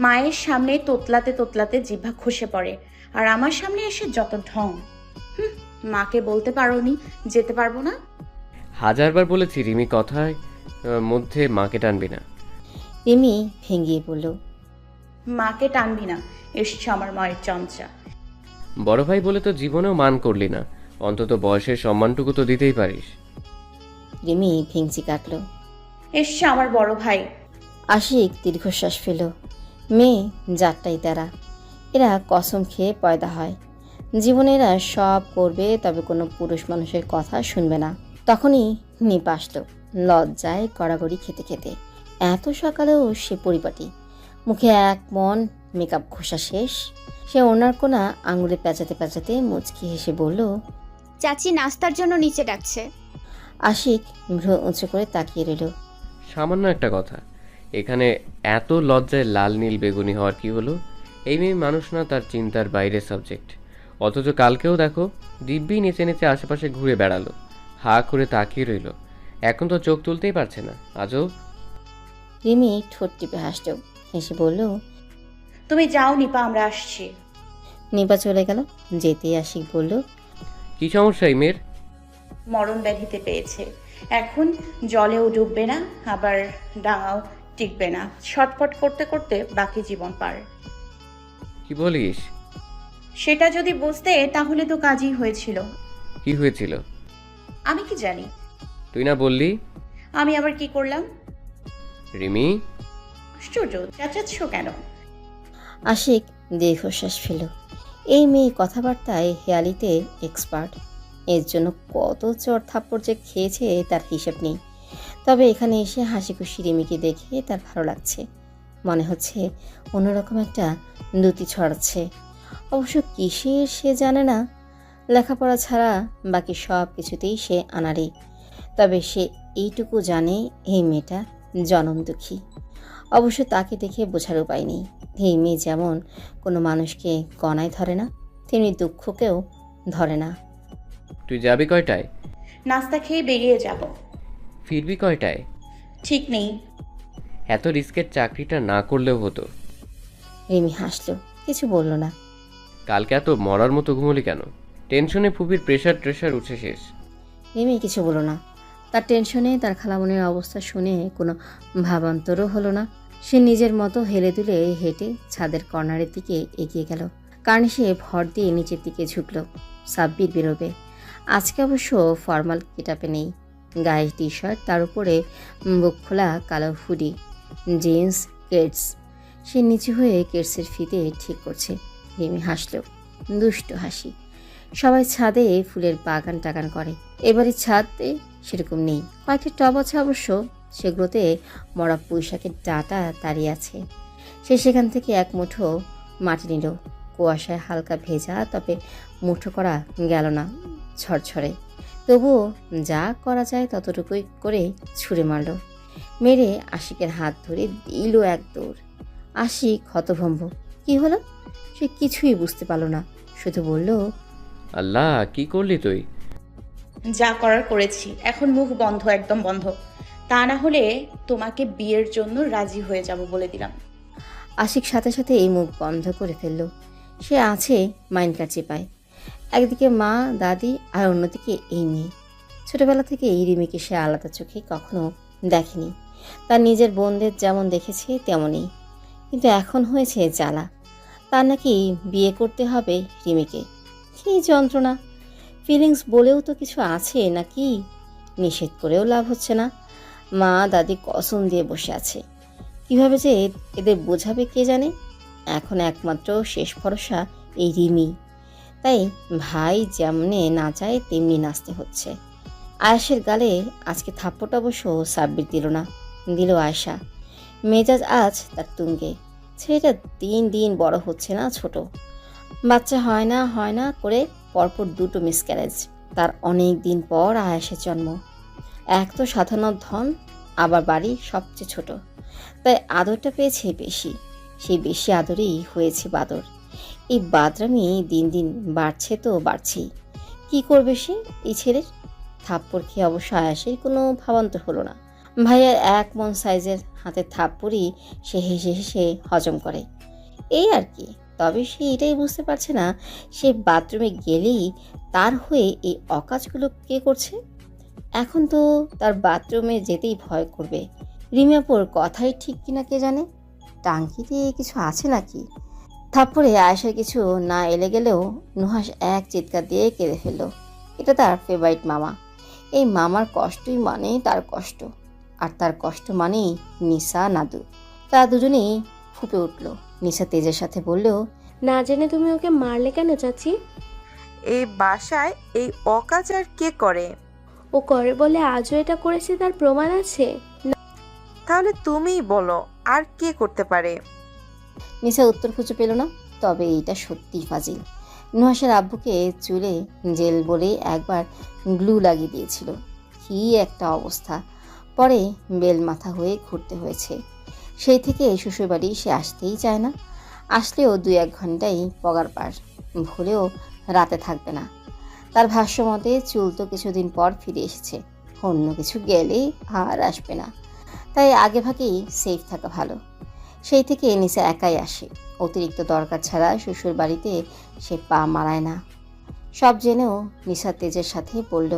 মায়ের সামনে তোতলাতে জিহ্বা খসে পড়ে, আর আমার সামনে এসে যত ঢং। মাকে বলতে পারোনি যেতে পারবো না? 1000বার বলেছি রিমি কথায় মধ্যে মাকে টানবি না। রিমি ভেঙিয়ে বলল, মাকে টানবি না, এসছে আমার মায়ের চঞ্চা। বড় ভাই বলে তো জীবনেও মান করলি না, অন্তত বয়সের সম্মানটুকু তো দিতেই পারিস। রিমি ভেঙচি কাটল। এসছে আমার বড় ভাই। আশিক দীর্ঘশ্বাস ফেল। মেয়ে জাতটাই তারা, এরা কসম খেয়ে পয়দা হয়। জীবনে এরা সব করবে, তবে কোনো পুরুষ মানুষের কথা শুনবে না। তখনই নিপ আসলো, লজ্জায় গড়াগড়ি খেতে। এত সকালেও সে পরিপাটি, মুখে এক মন মেকআপ ঘষা শেষ। সে ওনার কোনা আঙুলে পেঁচাতে মুচকি হেসে বলল, চাচি নাস্তার জন্য নিচে ডাকছে। আশিক ভ্রু উঁচু করে তাকিয়ে রইল। সামান্য একটা কথা, এখানে এত লজ্জায় লাল নীল বেগুনি হওয়ার কি হলো? এই মেয়ে মানুষ না, তার চিন্তার বাইরের সাবজেক্ট। অথচ কালকেও দেখো দিব্যি নেচে আশেপাশে ঘুরে বেড়ালো, হা করে তাকিয়ে রইল। এখন তো চোখ তুলতেই পারছে না। আজব। রিমি ঠোঁট টিপে হাসল, হেসে বলল, তুমি যাও নিপা, আমরা আসছি। নিপা চলে গেল। যেতেই আশিক বলল, কি সমস্যা এই মেয়ের? মরণ ব্যাধিতে পেয়েছে, এখন জলেও ডুববে না, আবার ডাঙাও টিকবে না। ছটফট করতে করতে বাকি জীবন পার। কি বলিস? সেটা যদি বুঝতে তাহলে তো কাজই হয়েছিল। কি হয়েছিল? আমি কি জানি? তুই না বললি? আমি আবার কি করলাম? রিমি, আশ্চর্য, চেঁচাচ্ছ কেন? আশিক দীর্ঘশ্বাস ফেল। এই মেয়ে কথাবার্তায় হেয়ালিতে এক্সপার্ট। এর জন্য কত চড় থাপ্পড় যে খেয়েছে তার হিসেব নেই। তবে এখানে এসে হাসি খুশি রিমিকে দেখে তার ভালো লাগছে। মনে হচ্ছে অন্যরকম একটা দ্যুতি ছড়াচ্ছে। অবশ্য কিসের সে জানে না। লেখাপড়া ছাড়া বাকি সব কিছুতেই সে আনাড়ি। তবে সে এইটুকু জানে, এই মেয়েটা জনম দুঃখী। অবশ্য তাকে দেখে বোঝার উপায় নেই। এই মেয়ে যেমন কোনো মানুষকে গণায় ধরে না, তেমনি দুঃখকেও ধরে না। তুই যাবি কয়টায়? নাস্তা খেয়ে বেরিয়ে যাব। ফিরবি কয়টায়? ঠিক নেই। এত রিস্কের চাকরিটা না করলেও হতো। রিমি হাসল, কিছু বলল না। কালকে এত মরার মতো ঘুমলি কেন? টেনশনে ফুপির প্রেশার উঠে শেষ। রিমি কিছু বলল না। তার টেনশনে তার খালামনির অবস্থা শুনে কোনো ভাবান্তরও হলো না। সে নিজের মতো হেলে দুলে হেঁটে ছাদের কর্নারের দিকে এগিয়ে গেল। কার্নিশে ভর দিয়ে নিচের দিকে ঝুঁকল। সাব্বির বেরোবে। আজকে অবশ্য ফর্মাল গেটআপে নেই। গায়ে টি শার্ট, তার উপরে বুক খোলা কালো হুডি, জিন্স, কেটস। সে নিচু হয়ে কেটসের ফিতে ঠিক করছে। রিমি হাসল, দুষ্ট হাসি। সবাই ছাদে ফুলের বাগান টাগান করে, এবারে ছাদে সেরকম নেই। কয়েকটা টব আছে অবশ্য, সেগুলোতে মরা পুঁইশাকের ডাঁটা দাঁড়িয়ে আছে। সে সেখান থেকে এক মুঠো মাটি নিল। কুয়াশায় হালকা ভেজা, তবে মুঠো করা গেল না ঝরঝরে। তবুও যা করা যায় ততটুকুই করে ছুঁড়ে মারল। মেরে আশিকের হাত ধরে দিল এক দৌড়। আশিক হতভম্ব। কি হলো সে কিছুই বুঝতে পারল না, শুধু বলল, আল্লাহ, কি করলি তুই? যা করার করেছি, এখন মুখ বন্ধ, একদম বন্ধ। তা না হলে তোমাকে বিয়ের জন্য রাজি হয়ে যাব বলে দিলাম। আশিক সাথে সাথে এই মুখ বন্ধ করে ফেলল। সে আছে মাইন্ডকার চেপায়। একদিকে মা, দাদি, আর অন্যদিকে এই মেয়ে। ছোটবেলা থেকে এই রিমিকে সে আলাদা চোখে কখনো দেখেনি। তার নিজের বোনদের যেমন দেখেছে তেমনই, কিন্তু এখন হয়েছে জ্বালা। তার নাকি বিয়ে করতে হবে রিমিকে। কী যন্ত্রণা! ফিলিংস বলেও তো কিছু আছে নাকি? নিষেধ করেও লাভ হচ্ছে না। মা দাদি কসম দিয়ে বসে আছে। কিভাবে যে এদের বোঝাবে কে জানে। এখন একমাত্র শেষ ভরসা এই রিমি। তাই ভাই যেমনে নাচায় তেমনি নাচতে হচ্ছে। আয়েশের গালে আজকে থাপ্পড়টা অবশ্য সাব্বির দিল না, দিল আয়েশা। মেজাজ আজ তার তুঙ্গে। ছেলেটা দিন দিন বড় হচ্ছে না, ছোট। বাচ্চা হয় না করে পরপর দুটো মিসক্যারেজ। তার অনেক দিন পর আয়েশের জন্ম। এক তো সাধারণ ধন, আবার বাড়ি সবচেয়ে ছোট, তাই আদরটা পেয়েছে বেশি। সেই বেশি আদরেই হয়েছে বাদর। এই বাদরামি দিন দিন বাড়ছে তো বাড়ছেই। কি করবে সে এই ছেলের? থাপ্পড় খেয়ে অবশ্য আয়াসের কোনো ভাবান্তর হলো না। ভাইয়ার এক মন সাইজের হাতের থাপ্পড়ই সে হেসে হেসে হজম করে, এই আর কি। তবে সে এটাই বুঝতে পারছে না, সে বাথরুমে গেলেই তার হয়ে এই অকাজগুলো কে করছে। এখন তো তার বাথরুমে যেতেই ভয় করবে। রিমিয়াপুর কথাই ঠিক কিনা কে জানে। টাঙ্কিতে কিছু আছে নাকি? থাপ্পড়ে আয়েশার কিছু না এলে গেলেও নুহাস এক চিৎকার দিয়ে কেঁদে ফেলল। এটা তার ফেভারিট মামা। এই মামার কষ্টই মানে তার কষ্ট, আর তার কষ্ট মানেই নিশা, নাদু। তারা দুজনেই ফুঁপে উঠল। নিশা তেজের সাথে বলল, না জেনে তুমি ওকে মারলে কেন চাচি? এই বাসায় এই অকাজ আর কে করে? ও করে বলে আজও এটা করেছে, তার প্রমাণ আছে। তাহলে তুমিই বলো, আর কে করতে পারে? নিশা উত্তর খুঁজে পেল না। তবে এইটা সত্যিই ফাজিল। নুহাসের আব্বুকে চুলে জেল বলে একবার গ্লু লাগিয়ে দিয়েছিল। কি একটা অবস্থা! পরে বেল মাথা হয়ে ঘুরতে হয়েছে। সেই থেকে শ্বশুরবাড়ি সে আসতেই চায় না। আসলেও 2-1 ঘন্টাই পগার পার, ভুলেও রাতে থাকবে না। তার ভাষ্য মতে চুল তো কিছুদিন পর ফিরে এসেছে, অন্য কিছু গেলে আর আসবে না। তাই আগে ভাগেই সেফ থাকা ভালো। সেই থেকে নিশা একাই আসে। অতিরিক্ত দরকার ছাড়া শ্বশুর বাড়িতে সে পা মারায় না। সব জেনেও নিশা তেজের সাথে বলল,